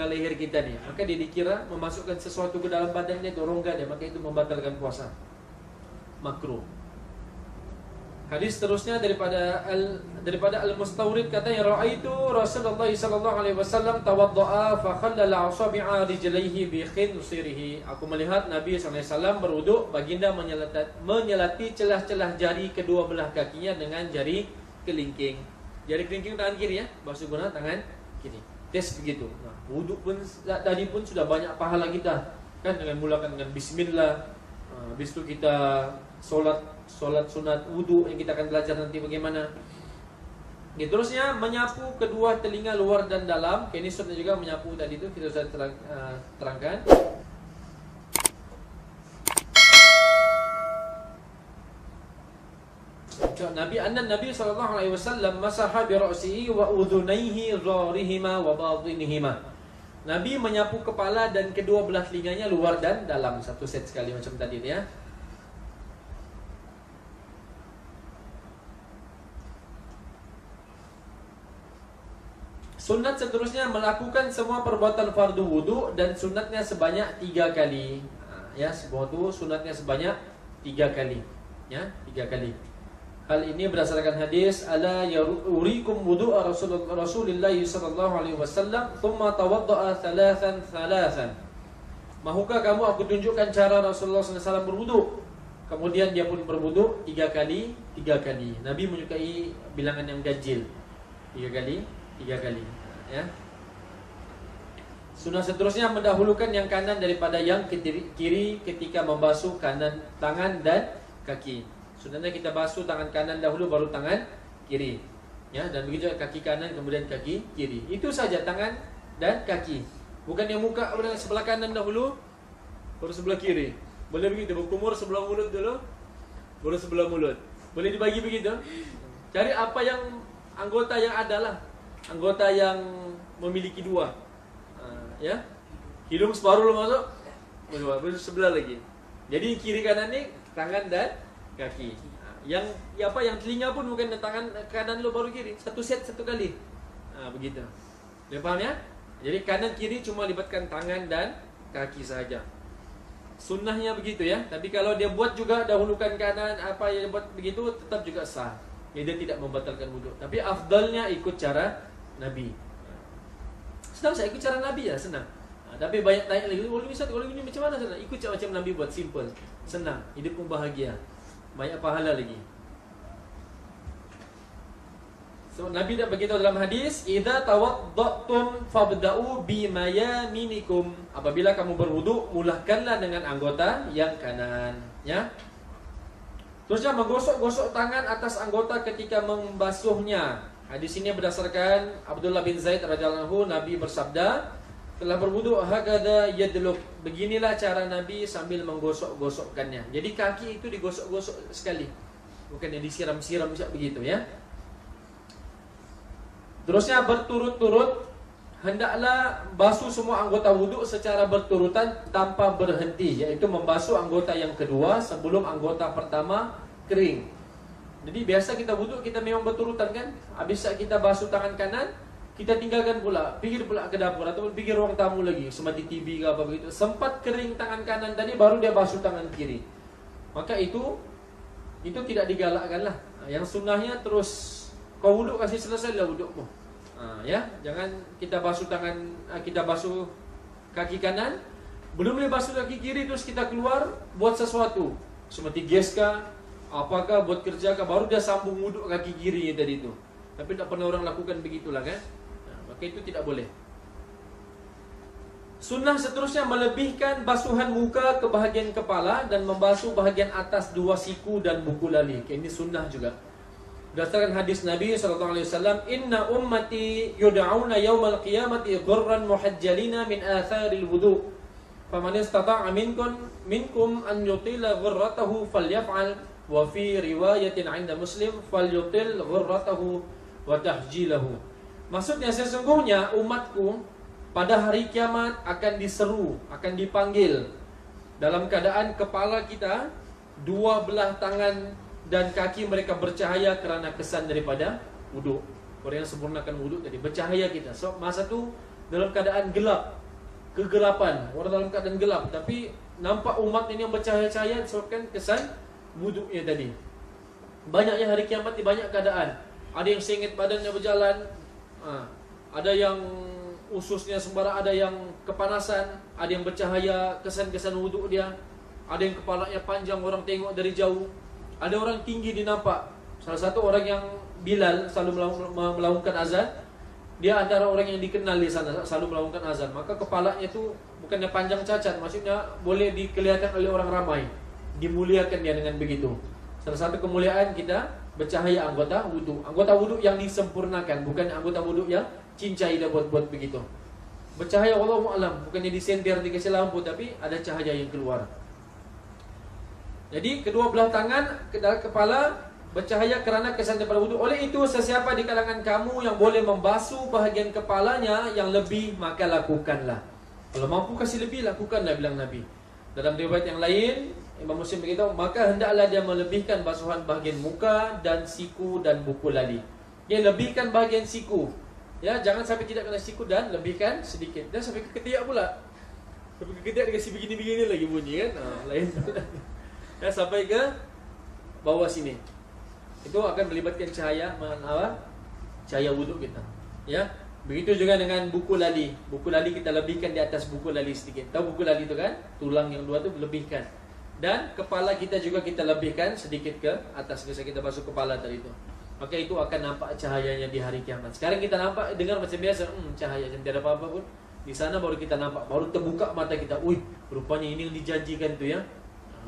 leher kita ni. Maka dia dikira memasukkan sesuatu ke dalam badannya itu rongga dia, maka itu membatalkan puasa. Makruh. Hadis terusnya daripada Al-Mustawrid katanya, ra'aitu Rasulullah sallallahu alaihi wasallam tawaddaa fa khallala asabi'a rijlaihi bi khinsirihi. Aku melihat Nabi sallallahu alaihi wasallam berwuduk, baginda menyelati celah-celah jari kedua belah kakinya dengan jari kelingking. Jari kelingking tangan kiri ya, basuh guna tangan kiri. Tes begitu. Nah, wuduk pun tadi pun sudah banyak pahala kita. Kan dengan mulakan dengan bismillah. Habis itu kita solat sunat wudu yang kita akan belajar nanti bagaimana. Terusnya menyapu kedua telinga luar dan dalam. Ini sunat juga menyapu tadi itu kita sudah terangkan. Nabi sallallahu alaihi wasallam masaha bi ra'sihi wa udhunayhi zahirihima wa batinihima. Nabi menyapu kepala dan kedua belah telinganya luar dan dalam, satu set sekali macam tadi ya. Sunat seterusnya melakukan semua perbuatan fardu wudu dan sunatnya sebanyak 3 kali. Ya, semua itu sunatnya sebanyak 3 kali. Ya, 3 kali. Hal ini berdasarkan hadis ala yurikum wudu Rasulullah sallallahu alaihi wasallam thumma tawaddaa thalathan. Mahukah kamu aku tunjukkan cara Rasulullah sallallahu alaihi wasallam berwudu? Kemudian dia pun berwudu 3 kali. Nabi menyukai bilangan yang ganjil. 3 kali. Ya. Sunnah seterusnya mendahulukan yang kanan daripada yang kiri ketika membasuh tangan dan kaki. Sunnahnya kita basuh tangan kanan dahulu baru tangan kiri. Ya, dan begitu kaki kanan kemudian kaki kiri. Itu saja tangan dan kaki. Bukan yang muka sebelah kanan dahulu baru sebelah kiri. Boleh begitu, berkumur sebelah mulut dulu baru sebelah mulut. Boleh dibagi begitu. Cari apa yang anggota yang adalah anggota yang memiliki dua. Ya. Hidung separuh masuk, baru sebelah lagi. Jadi kiri kanan ni tangan dan kaki. Yang telinga pun bukan tangan kanan lu baru kiri. Satu set satu kali. Begitu. Dia faham ya? Jadi kanan kiri cuma libatkan tangan dan kaki saja. Sunnahnya begitu ya. Tapi kalau dia buat juga dahulukan kanan, apa yang dia buat begitu tetap juga sah. Dia tidak membatalkan wuduk. Tapi afdalnya ikut cara Nabi. Senang saya ikut cara Nabi ya, senang. Tapi banyak tanya lagi, kalau ini macam mana senang? Ikut cara macam Nabi buat, simple. Senang, hidup pun bahagia. Banyak pahala lagi. So, Nabi dah beritahu dalam hadis, "Idza tawaddatum fabda'u bimayaminikum." Apabila kamu berwuduk, mulakanlah dengan anggota yang kanan, ya. Terusnya menggosok-gosok tangan atas anggota ketika membasuhnya. Hadis ini berdasarkan Abdullah bin Zaid radhiyallahu anhu, Nabi bersabda, telah berwuduk hakada yadluk. Beginilah cara Nabi sambil menggosok-gosokkannya. Jadi kaki itu digosok-gosok sekali. Bukan yang disiram-siram begitu ya. Terusnya berturut-turut, hendaklah basuh semua anggota wuduk secara berturutan tanpa berhenti, yaitu membasuh anggota yang kedua sebelum anggota pertama kering. Jadi biasa kita wuduk, kita memang berturutan kan. Habis kita basuh tangan kanan, kita tinggalkan pula, pergi pula ke dapur atau pergi ruang tamu lagi, semati TV ke apa begitu. Sempat kering tangan kanan tadi, baru dia basuh tangan kiri. Maka itu tidak digalakkan lah. Yang sunnahnya terus kau wuduk kasih selesai lah wudukmu. Ya, jangan kita basuh kaki kanan, belum boleh basuh kaki kiri terus kita keluar buat sesuatu, seperti gas kah, apakah buat kerja kah, baru dia sambung wuduk kaki kiri tadi itu. Tapi tak pernah orang lakukan begitulah kan. Maka itu tidak boleh. Sunnah seterusnya melebihkan basuhan muka ke bahagian kepala dan membasuh bahagian atas dua siku dan buku lali. Ini sunnah juga. Berdasarkan hadis Nabi SAW, "Inna ummati yud'auna yawmal qiyamati ghurran muhajjalina min atharil wudu. Faman istata'a minkum an yutila ghurratahu falyaf'al." Wa fi riwayatin 'inda Muslim, "Falyutil ghurratahu wa tahjilahu." Maksudnya sesungguhnya umatku pada hari kiamat akan diseru, akan dipanggil dalam keadaan kepala kita, dua belah tangan dan kaki mereka bercahaya kerana kesan daripada wuduk. Orang yang sempurnakan wuduk tadi, bercahaya kita. So, masa tu dalam keadaan gelap, kegelapan, orang dalam keadaan gelap, tapi nampak umat ini yang bercahaya-cahaya disebabkan kesan wuduknya tadi. Banyaknya hari kiamat di banyak keadaan. Ada yang sengit badannya berjalan, ada yang ususnya sembarang, ada yang kepanasan, ada yang bercahaya kesan-kesan wuduk dia, ada yang kepalanya panjang, orang tengok dari jauh. Ada orang tinggi dinampak. Salah satu orang yang Bilal selalu melakukan azan, dia antara orang yang dikenal di sana, selalu melakukan azan. Maka kepalanya itu bukannya panjang cacat, maksudnya boleh dikelihatan oleh orang ramai. Dimuliakan dia dengan begitu. Salah satu kemuliaan kita bercahaya anggota wudhu. Anggota wudhu yang disempurnakan, bukan anggota wudhu yang cincai dia buat-buat begitu. Bercahaya wallahu a'lam, bukannya disenter dikasih lampu, tapi ada cahaya yang keluar. Jadi kedua belah tangan ke dalam kepala bercahaya kerana kesan daripada wudhu. Oleh itu, sesiapa di kalangan kamu yang boleh membasuh bahagian kepalanya yang lebih, maka lakukanlah. Kalau mampu kasih lebih, lakukanlah, bilang Nabi. Dalam riwayat yang lain, Imam Muslim beritahu, maka hendaklah dia melebihkan basuhan bahagian muka dan siku dan buku lali. Dia lebihkan bahagian siku, ya, jangan sampai tidak kena siku, dan lebihkan sedikit. Dan sampai ke ketiak pula. Sampai ke ketiak dikasih begini-begini lagi bunyi kan. Lain pula. Ya, sampai ke bawah sini. Itu akan melibatkan cahaya cahaya wuduk kita. Ya. Begitu juga dengan buku lali. Buku lali kita lebihkan di atas buku lali sedikit. Tahu buku lali itu kan? Tulang yang dua tu lebihkan. Dan kepala kita juga kita lebihkan sedikit ke atas. Bisa kita basuh kepala tadi itu. Maka itu akan nampak cahayanya di hari kiamat. Sekarang kita nampak, dengar macam biasa, cahaya macam tiada apa-apa pun. Di sana baru kita nampak, baru terbuka mata kita. Rupanya ini yang dijanjikan tu ya.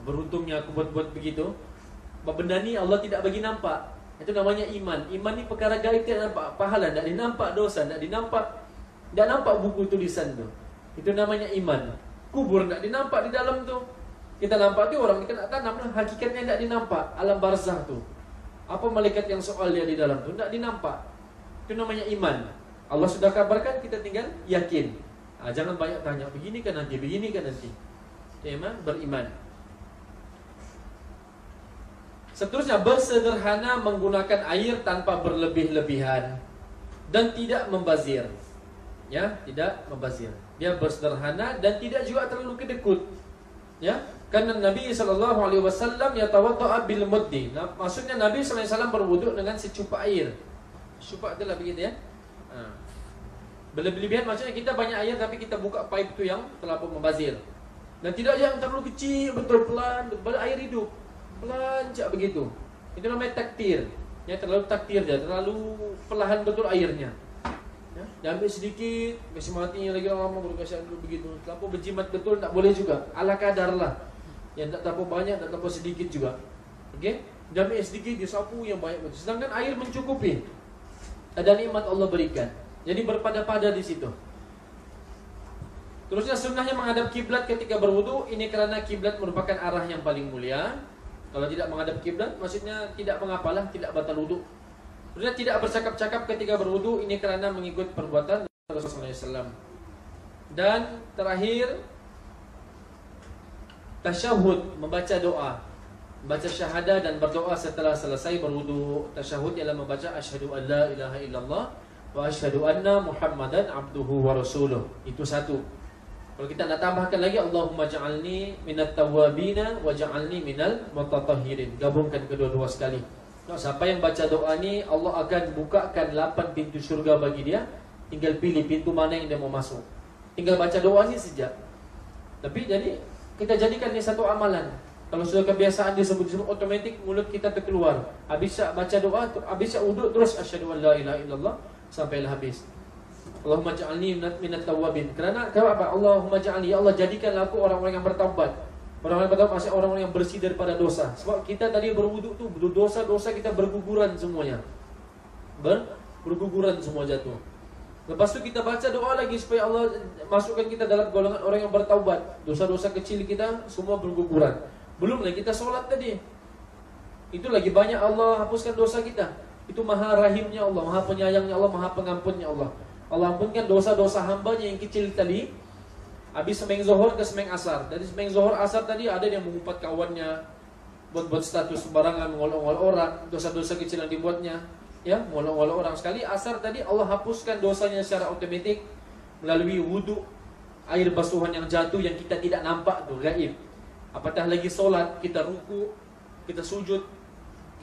Beruntungnya aku buat begitu. Benda ni Allah tidak bagi nampak. Itu namanya iman. Iman ni perkara gaib, tidak nampak. Pahala tak dinampak, dosa tak dinampak. Tak nampak buku tulisan tu. Itu namanya iman. Kubur tak dinampak di dalam tu. Kita nampak tu orang kita nak tanam lah. Hakikatnya tak dinampak. Alam barzah tu. Apa malaikat yang soal dia di dalam tu tak dinampak. Itu namanya iman. Allah sudah kabarkan, kita tinggal yakin. Jangan banyak tanya, begini kan nanti, begini kan nanti. Itu iman, beriman. Seterusnya, bersederhana menggunakan air tanpa berlebih-lebihan dan tidak membazir. Ya, tidak membazir. Dia bersederhana dan tidak juga terlalu kedekut. Ya, karena Nabi SAW yatawadda'a bil muddi. Nah, maksudnya Nabi SAW berwuduk dengan secupa air. Secupa itulah begitu ya. Berlebihan maksudnya kita banyak air tapi kita buka pipe itu yang terlalu membazir. Dan tidak yang terlalu kecil, betul pelan, air hidup. Pelan cak begitu. Itu namanya taktir. Ya, terlalu taktir dia, terlalu perlahan betul airnya. Ya, diambil sedikit, kasih matinya lagi lama baru kasih dulu begitu. Terlalu berjimat betul tak boleh juga. Ala kadar lah. Yang tak terlalu banyak, tak terlalu sedikit juga. Okey? Diambil sedikit, disapu yang banyak betul. Sedangkan air mencukupi. Ada nikmat Allah berikan. Jadi berpada-pada di situ. Terusnya sunnahnya menghadap kiblat ketika berwudu. Ini karena kiblat merupakan arah yang paling mulia. Kalau tidak menghadap kiblat, maksudnya tidak mengapalah, tidak batal wudu. Terusnya tidak bercakap-cakap ketika berwudu. Ini karena mengikut perbuatan Rasulullah SAW. Dan terakhir, tasyahud, membaca doa, membaca syahadah dan berdoa setelah selesai berwudu. Tasyahud ialah membaca asyhadu an la ilaha illallah wa asyhadu anna Muhammadan abduhu wa rasuluh. Itu satu. Kalau kita nak tambahkan lagi, Allahumma ja'alni minat tawwabina wa ja'alni minal mutatahhirin. Gabungkan kedua-dua sekali. Nah, siapa yang baca doa ni, Allah akan bukakan 8 pintu syurga bagi dia. Tinggal pilih pintu mana yang dia mau masuk. Tinggal baca doa ni sejak. Tapi jadi kita jadikan ni satu amalan. Kalau sudah kebiasaan disebut-sebut, otomatik mulut kita terkeluar. Habis baca doa, habis wuduk terus asyhadu an la ilaha illallah sampailah habis. Allahumma ja'alni minat tawwabin. Kerana apa? Allahumma ja'alni, ya Allah jadikanlah aku orang-orang yang bertaubat. Orang-orang yang bertaubat maksudnya orang-orang yang bersih daripada dosa. Sebab kita tadi berwuduk tu dosa-dosa kita berguguran semuanya. Berguguran semua jatuh. Lepas tu kita baca doa lagi supaya Allah masukkan kita dalam golongan orang yang bertaubat. Dosa-dosa kecil kita semua berguguran. Belum lagi kita solat tadi. Itu lagi banyak Allah hapuskan dosa kita. Itu maha rahimnya Allah, maha penyayangnya Allah, maha pengampunnya Allah. Allah ampunkan dosa-dosa hambanya yang kecil tadi. Habis sembahyang zuhur ke sembahyang asar. Dari sembahyang zuhur asar tadi ada yang mengumpat kawannya, buat status sembarangan, mengolok-olok orang, dosa-dosa kecil yang dibuatnya, ya, mengolok-olok orang. Sekali asar tadi Allah hapuskan dosanya secara otomatik melalui wudu, air basuhan yang jatuh yang kita tidak nampak tu, gaib. Apatah lagi solat, kita ruku, kita sujud,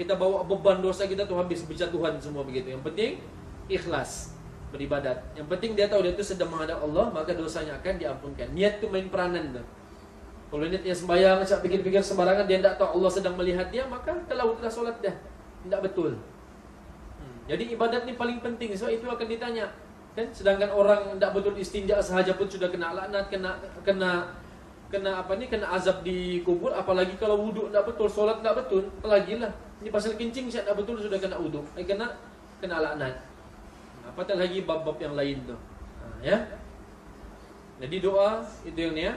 kita bawa beban dosa kita tu habis berjatuhan semua begitu. Yang penting ikhlas beribadat. Yang penting dia tahu dia tu sedang menghadap Allah, maka dosanya akan diampunkan. Niat tu main peranan tu. Kalau niatnya sembahyang, macam pikir-pikir sembarangan, dia tidak tahu Allah sedang melihat dia, maka telah solat dah. Tidak betul. Jadi ibadat ni paling penting, sebab itu akan ditanya. Kan? Sedangkan orang tidak betul istinja sahaja pun sudah kena laknat, kena azab di kubur. Apalagi kalau wuduk tidak betul, solat tidak betul, apalagi lah. Ini pasal kencing saya tidak betul sudah kena wuduk, kena laknat. Apatah lagi bab-bab yang lain tu. Ya. Jadi doa itu yang ni ya.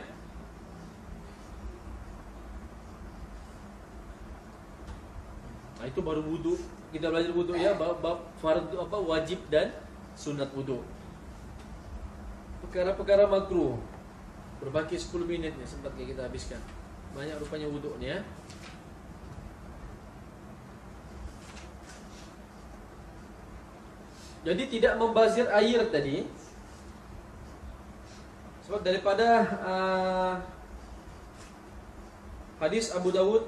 Itu baru wudu. Kita belajar wudu ya, bab fardu wajib dan sunat wudu. Perkara-perkara makruh. Berbaki 10 minit ni sempat kita habiskan. Banyak rupanya wudu ni ya. Jadi tidak membazir air tadi. Sebab daripada hadis Abu Dawud,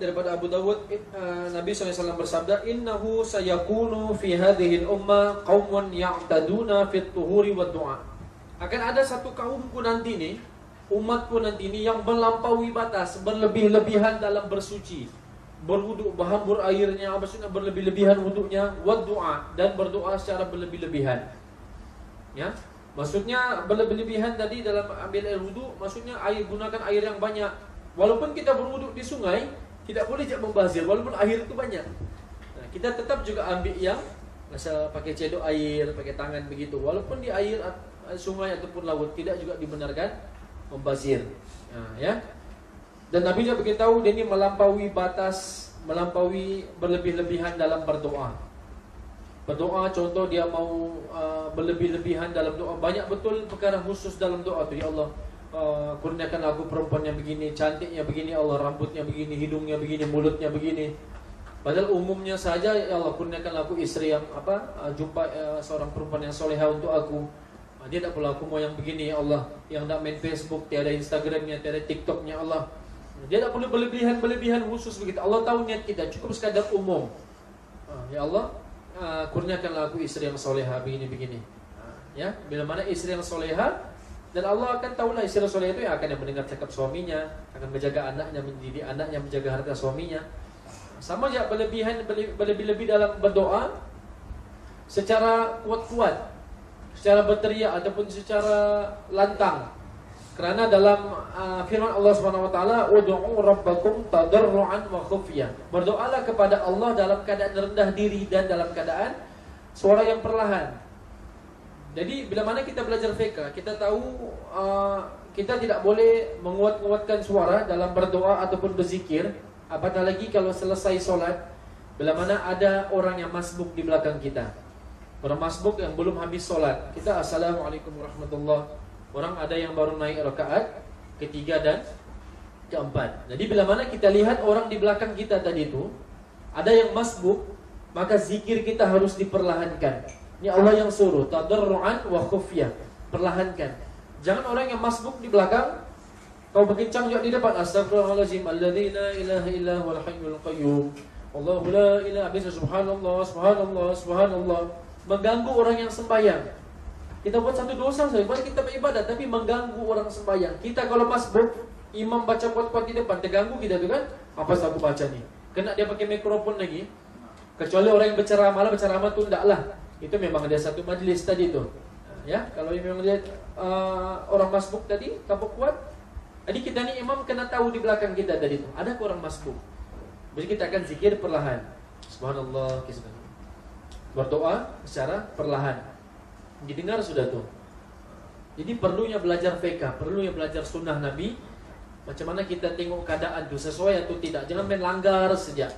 Nabi SAW bersabda, innahu sayakunu fi hadhil ummah qaumun ya'taduna fit tuhuri wa du'a. Akan ada satu kaumku nanti ni, umatku nanti ni yang melampaui batas, berlebih-lebihan dalam bersuci, berwuduk, berhambur airnya, maksudnya berlebih-lebihan wuduknya, wa du'a, dan berdoa secara berlebih-lebihan. Ya, maksudnya berlebih-lebihan tadi dalam ambil air wuduk, maksudnya gunakan air yang banyak. Walaupun kita berwuduk di sungai, tidak boleh je membazir walaupun air itu banyak. Nah, kita tetap juga ambil yang asal pakai cedok air, pakai tangan begitu. Walaupun di air sungai ataupun laut, tidak juga dibenarkan membazir. Nah, ya. Dan Nabi juga beritahu dia ini melampaui batas, melampaui berlebih-lebihan dalam berdoa. Berdoa contoh dia mau berlebih-lebihan dalam doa. Banyak betul perkara khusus dalam doa tu. Ya Allah, kurniakan aku perempuan yang begini, cantiknya begini, Allah, rambutnya begini, hidungnya begini, mulutnya begini. Padahal umumnya saja, ya Allah, kurniakan aku istri yang jumpa seorang perempuan yang soleha untuk aku. Dia tak perlu aku mau yang begini, ya Allah, yang tak main Facebook, tiada Instagramnya, tiada TikToknya, Allah. Dia tak perlu berlebihan khusus begitu. Allah tahu niat kita, cukup sekadar umum. Ya Allah, kurniakanlah aku istri yang soleha begini-begini. Ya, bila mana istri yang soleha, dan Allah akan tahulah istri yang soleha itu yang akan mendengar cakap suaminya, akan menjaga anaknya, mendidik anaknya, menjaga harta suaminya. Sama saja berlebih-lebih dalam berdoa secara kuat-kuat, secara berteriak ataupun secara lantang. Kerana dalam firman Allah Subhanahu wa taala, "Ud'u rabbakum tadarruan wa khufyah." Berdoalah kepada Allah dalam keadaan rendah diri dan dalam keadaan suara yang perlahan. Jadi bila mana kita belajar fiqh, kita tahu kita tidak boleh menguat-nguatkan suara dalam berdoa ataupun berzikir. Apatah lagi kalau selesai solat, bila mana ada orang yang masbuk di belakang kita, orang masbuk yang belum habis solat, kita assalamualaikum warahmatullah. Orang ada yang baru naik rakaat ketiga dan keempat. Jadi bila mana kita lihat orang di belakang kita tadi itu ada yang masbuk, maka zikir kita harus diperlahankan. Ini Allah yang suruh, tadarruan wa khufyah, perlahankan. Jangan orang yang masbuk di belakang kau berkencang juga di depan, astagfirullahalazim alladzi la ilaha illa huwal hayyul qayyum, Allahu la ilaha illa subhanallah subhanallah subhanallah, mengganggu orang yang sembahyang. Kita buat satu dosa saja, bukan kita beribadah tapi mengganggu orang sembahyang. Kita kalau masbuk, imam baca kuat-kuat di depan, terganggu kita tu kan? Apa aku baca ni? Kena dia pakai mikrofon lagi. Kecuali orang yang berceramah tu ndaklah. Itu memang ada satu majlis tadi tu. Ya, kalau memang dia orang masbuk tadi tanpa kuat. Jadi kita ni imam kena tahu di belakang kita tadi tu ada orang masbuk. Jadi kita akan zikir perlahan. Subhanallah, berdoa secara perlahan. Didengar sudah tu. Jadi perlunya belajar fiqh, perlunya belajar sunnah Nabi. Macam mana kita tengok keadaan tu sesuai atau tidak. Jangan main langgar saja.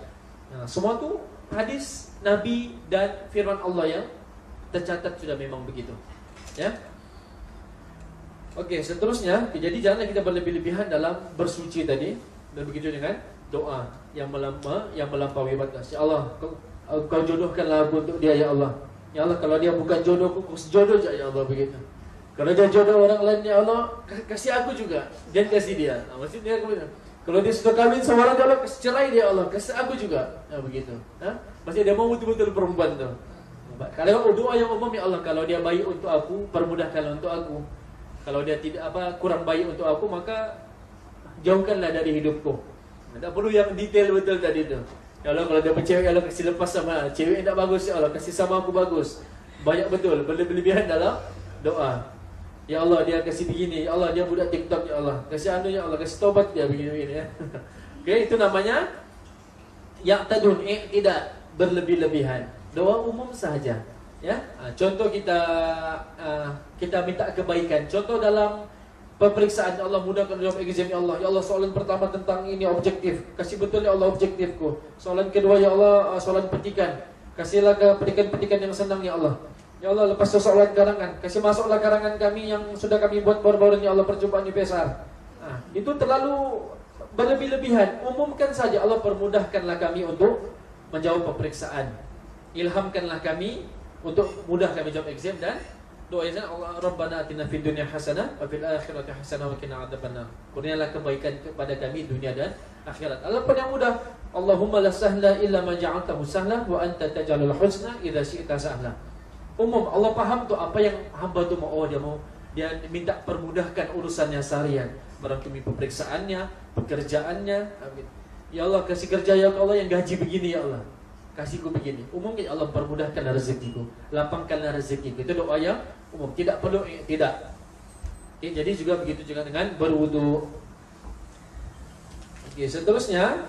Nah, semua tu hadis Nabi dan firman Allah yang tercatat sudah memang begitu. Ya. Okey, seterusnya, jadi janganlah kita berlebih-lebihan dalam bersuci tadi, dan begitu dengan doa yang melampaui batas. Ya Allah, kau jodohkanlah aku untuk dia, ya Allah. Ya Allah, kalau dia bukan jodohku, kau sejodoh je, ya Allah, begitu. Kalau dia jodoh orang lain, ya Allah, kasih aku juga, jangan kasih dia. Nah, maksudnya kalau dia sudah kahwin sama orang, ya Allah, kasih cerai dia, Allah, kasih aku juga. Ya begitu. Maksudnya dia mau betul-betul perempuan tu. Kalau doa yang umum, ya Allah, kalau dia baik untuk aku, permudahkanlah untuk aku. Kalau dia tidak kurang baik untuk aku, maka jauhkanlah dari hidupku. Tak perlu yang detail betul tadi tu. Ya Allah, kalau dia bercewek, ya Allah, kasih lepas sama cewek yang tak bagus, ya Allah, kasih sama aku bagus. Banyak betul, berlebihan dalam doa. Ya Allah, dia kasih begini, ya Allah, dia budak TikTok, ya Allah, kasih anu, ya Allah, kasih taubat dia begini-begini ya. Okey, itu namanya ya'tadun, tidak berlebih-lebihan. Doa umum sahaja. Ya, contoh kita minta kebaikan. Contoh dalam peperiksaan, ya Allah, mudahkan jawab exam, ya Allah. Ya Allah, soalan pertama tentang ini objektif, kasih betul ya Allah objektifku. Soalan kedua, ya Allah, soalan petikan, kasihlah ke petikan-petikan yang senang, ya Allah. Ya Allah, lepas soalan karangan, kasih masuklah karangan kami yang sudah kami buat baru-baru ini, ya Allah, perjumpaan UPSR. Itu terlalu berlebih-lebihan. Umumkan saja, Allah, permudahkanlah kami untuk menjawab peperiksaan. Ilhamkanlah kami untuk mudah kami jawab exam, dan doanya Allah, Rabbana atina fid dunya hasanah wa fil akhirati hasanah wa qina adzabannar. Kurnialah kebaikan kepada kami dunia dan akhirat. Allah pun yang mudah. Allahumma la sahla illa ma ja'altahu sahla wa anta taj'alul husna idza syi'ta sahla. Umum, Allah faham tu apa yang hamba tu mau. Dia minta permudahkan urusannya seharian, barangkali pemeriksaannya, pekerjaannya. Ya Allah, kasih kerja ya Allah yang gaji begini, ya Allah, kasihku begini. Umumnya Allah permudahkanlah rezekiku, lapangkanlah rezekiku. Itu doa yang umum, tidak perlu tidak. Okay, jadi juga begitu juga dengan berwudu. Okay, seterusnya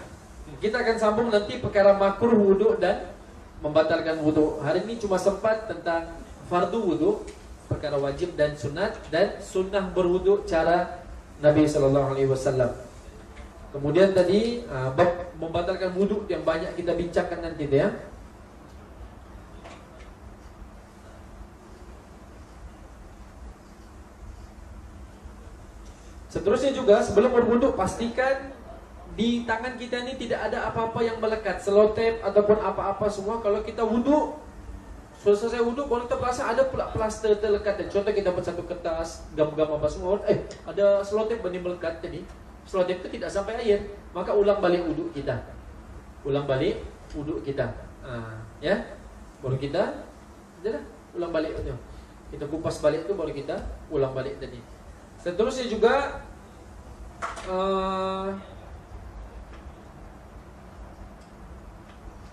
kita akan sambung nanti perkara makruh wudu dan membatalkan wudu. Hari ini cuma sempat tentang fardu wudu, perkara wajib dan sunat, dan sunnah berwudu cara Nabi SAW. Kemudian tadi bab membatalkan wudu yang banyak kita bincangkan nanti ya. Seterusnya juga sebelum berwudu pastikan di tangan kita ini tidak ada apa-apa yang melekat, selotip ataupun apa-apa semua. Kalau kita wudu, selesai wudu baru kita perasa ada pula plaster terlekat. Contoh kita buat satu kertas, gam-gam apa semua, ada selotip benih melekat tadi. Selotip itu tidak sampai air, maka ulang balik wudu kita. Ulang balik wudu kita. Ya. Baru kita ulang balik itu. Kita kupas balik itu baru kita ulang balik tadi. Seterusnya juga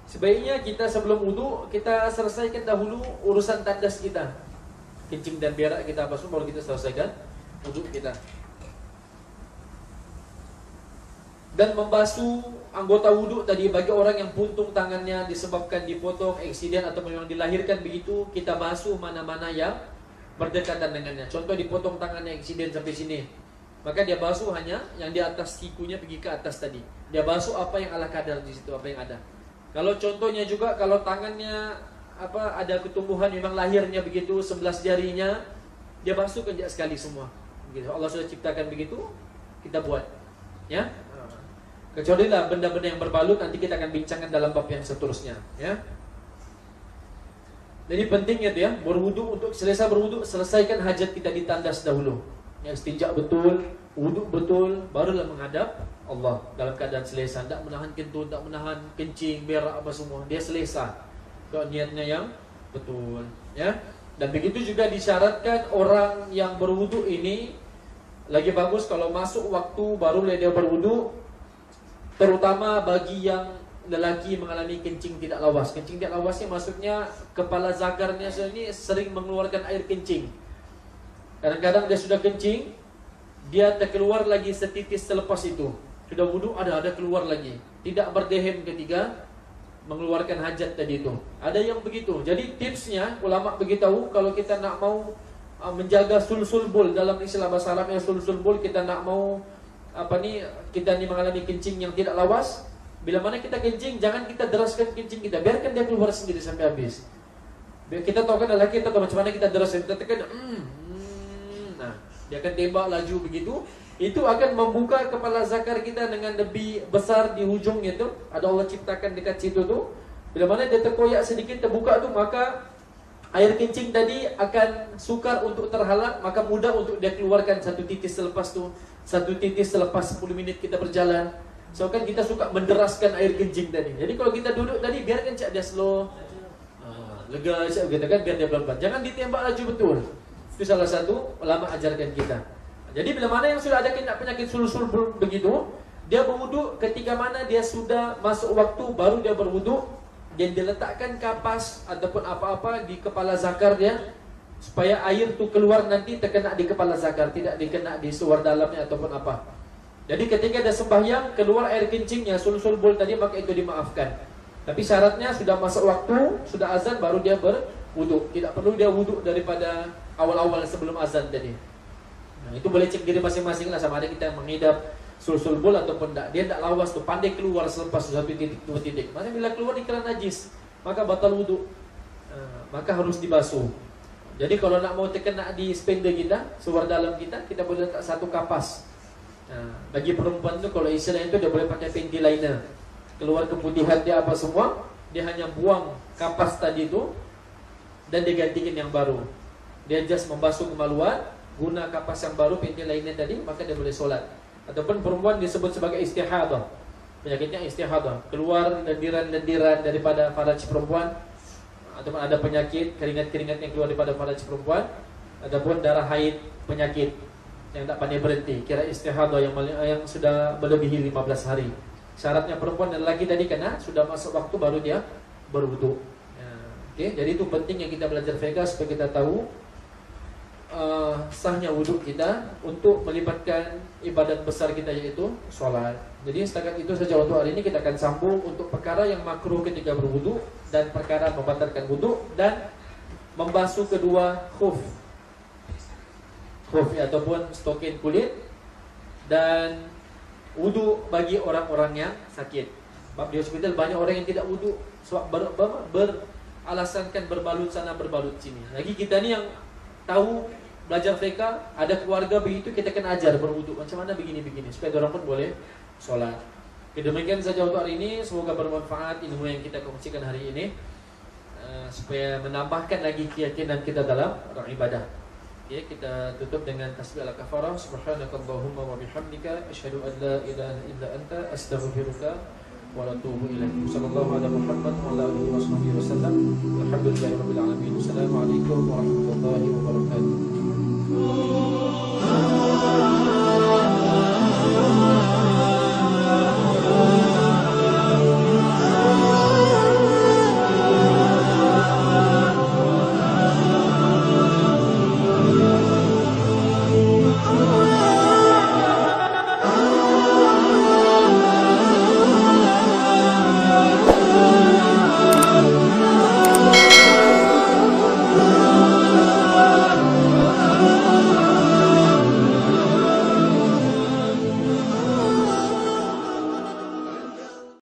sebaiknya kita sebelum wudu kita selesaikan dahulu urusan tandas kita. Kencing dan berak kita apa semua baru kita selesaikan wudu kita. Dan membasuh anggota wudu tadi bagi orang yang puntung tangannya disebabkan dipotong, eksiden atau memang dilahirkan begitu, kita basuh mana-mana yang berdekatan dengannya. Contoh dipotong tangannya eksiden sampai sini, maka dia basuh hanya yang di atas sikunya pergi ke atas tadi. Dia basuh apa yang ala kadar di situ, apa yang ada. Kalau contohnya juga kalau tangannya ada ketumbuhan memang lahirnya begitu 11 jarinya, dia basuh kejap sekali semua. Begitu. Allah sudah ciptakan begitu, kita buat. Ya. Kecuali lah benda-benda yang berbalut, nanti kita akan bincangkan dalam bab yang seterusnya, ya. Jadi pentingnya itu ya, berwudu, untuk selesai berwudu, selesaikan hajat kita di tandas dahulu. Ya, istinja betul, wudu betul, barulah menghadap Allah dalam keadaan selesa, tidak menahan kentut, tidak menahan kencing, berak apa semua. Dia selesa. Kalau niatnya yang betul, ya. Dan begitu juga disyaratkan orang yang berwudu ini lagi bagus kalau masuk waktu baru dia berwudu. Terutama bagi yang lelaki mengalami kencing tidak lawas. Kencing tidak lawasnya maksudnya kepala zakarnya ini sering mengeluarkan air kencing. Kadang-kadang dia sudah kencing, dia terkeluar lagi setitis selepas itu. Sudah wudu ada keluar lagi. Tidak berdehem ketika mengeluarkan hajat tadi itu. Ada yang begitu. Jadi tipsnya ulama beritahu kalau kita nak mau menjaga sulsul bul, dalam istilah bahasa Arabnya sulsul bul, kita nak mau kita ni mengalami kencing yang tidak lawas, bila mana kita kencing jangan kita deraskan kencing kita, biarkan dia keluar sendiri sampai habis. Kita tahu kan lelaki, kita tahu macam mana kita deraskan, kita tekan, nah dia akan tembak laju begitu. Itu akan membuka kepala zakar kita dengan lebih besar di hujungnya tu. Ada Allah ciptakan dekat situ tu. Bila mana dia terkoyak sedikit, terbuka tu, maka air kencing tadi akan sukar untuk terhalang, maka mudah untuk dia keluarkan satu titis selepas tu. Satu titis selepas 10 minit kita berjalan. So kan kita suka menderaskan air kencing tadi. Jadi kalau kita duduk tadi, biarkan cak dia slow, lega cak kita kan, biar dia pelan-pelan. Jangan ditembak laju betul. Itu salah satu ulama ajarkan kita. Jadi bila mana yang sudah ada penyakit sulsul begitu, dia berwudu ketika mana dia sudah masuk waktu, baru dia berwudu. Dan dia letakkan kapas ataupun apa-apa di kepala zakar dia, supaya air tu keluar nanti terkena di kepala zakar, tidak dikena di suar dalamnya ataupun apa. Jadi ketika dia sembahyang keluar air kencingnya sulsul bul tadi, maka itu dimaafkan. Tapi syaratnya sudah masuk waktu, sudah azan baru dia berwudu. Tidak perlu dia wudu daripada awal-awal sebelum azan tadi. Nah, itu boleh cek diri masing-masing lah, sama ada kita mengidap sulsul bul ataupun tidak. Dia tidak lawas tu, pandai keluar selepas 1 titik 2 titik. Maksudnya bila keluar di keran najis, maka batal wudu. Maka harus dibasuh. Jadi kalau nak mau terkena di spender kita, suar dalam kita boleh letak satu kapas. Bagi perempuan tu kalau istilah itu dia boleh pakai panty liner. Keluar keputihan dia apa semua, dia hanya buang kapas tadi tu dan dia gantikan yang baru. Dia just membasuh kemaluan, guna kapas yang baru, panty liner tadi, maka dia boleh solat. Ataupun perempuan disebut sebagai istihadah. Penyakitnya istihadah, keluar lendiran-lendiran daripada faraj perempuan, ataupun ada penyakit keringat-keringat yang keluar daripada faraj perempuan, ataupun darah haid, penyakit yang tak pandai berhenti, kira istihadah yang sudah melebihi 15 hari. Syaratnya perempuan dan lelaki tadi kena sudah masuk waktu baru dia berwudu. Okay, jadi itu penting yang kita belajar fiqh supaya kita tahu sahnya wuduk kita untuk melibatkan ibadat besar kita, yaitu solat. Jadi setakat itu saja untuk hari ini. Kita akan sambung untuk perkara yang makruh ketika berwuduk dan perkara membatalkan wuduk dan membasuh kedua khuf ataupun stokin kulit, dan wuduk bagi orang-orang yang sakit. Sebab di hospital banyak orang yang tidak wuduk sebab beralasankan berbalut sana berbalut sini. Lagi kita ni yang tahu belajar fiqh, ada keluarga begitu, kita kena ajar berwudu macam mana begini-begini supaya orang pun boleh sholat. Demikian saja untuk hari ini, semoga bermanfaat ilmu yang kita kongsikan hari ini, supaya menambahkan lagi keyakinan kita dalam beribadah. Okay, kita tutup dengan tasbih al-kafarah. Subhanakallahumma wa bihamdika asyhadu an la ilaha illa anta astaghfiruka wa atubu ilaik. Sallallahu ala Muhammad wa ala alihi wasallam. Alhamdulillahirabbil alamin. Assalamualaikum warahmatullahi wabarakatuh.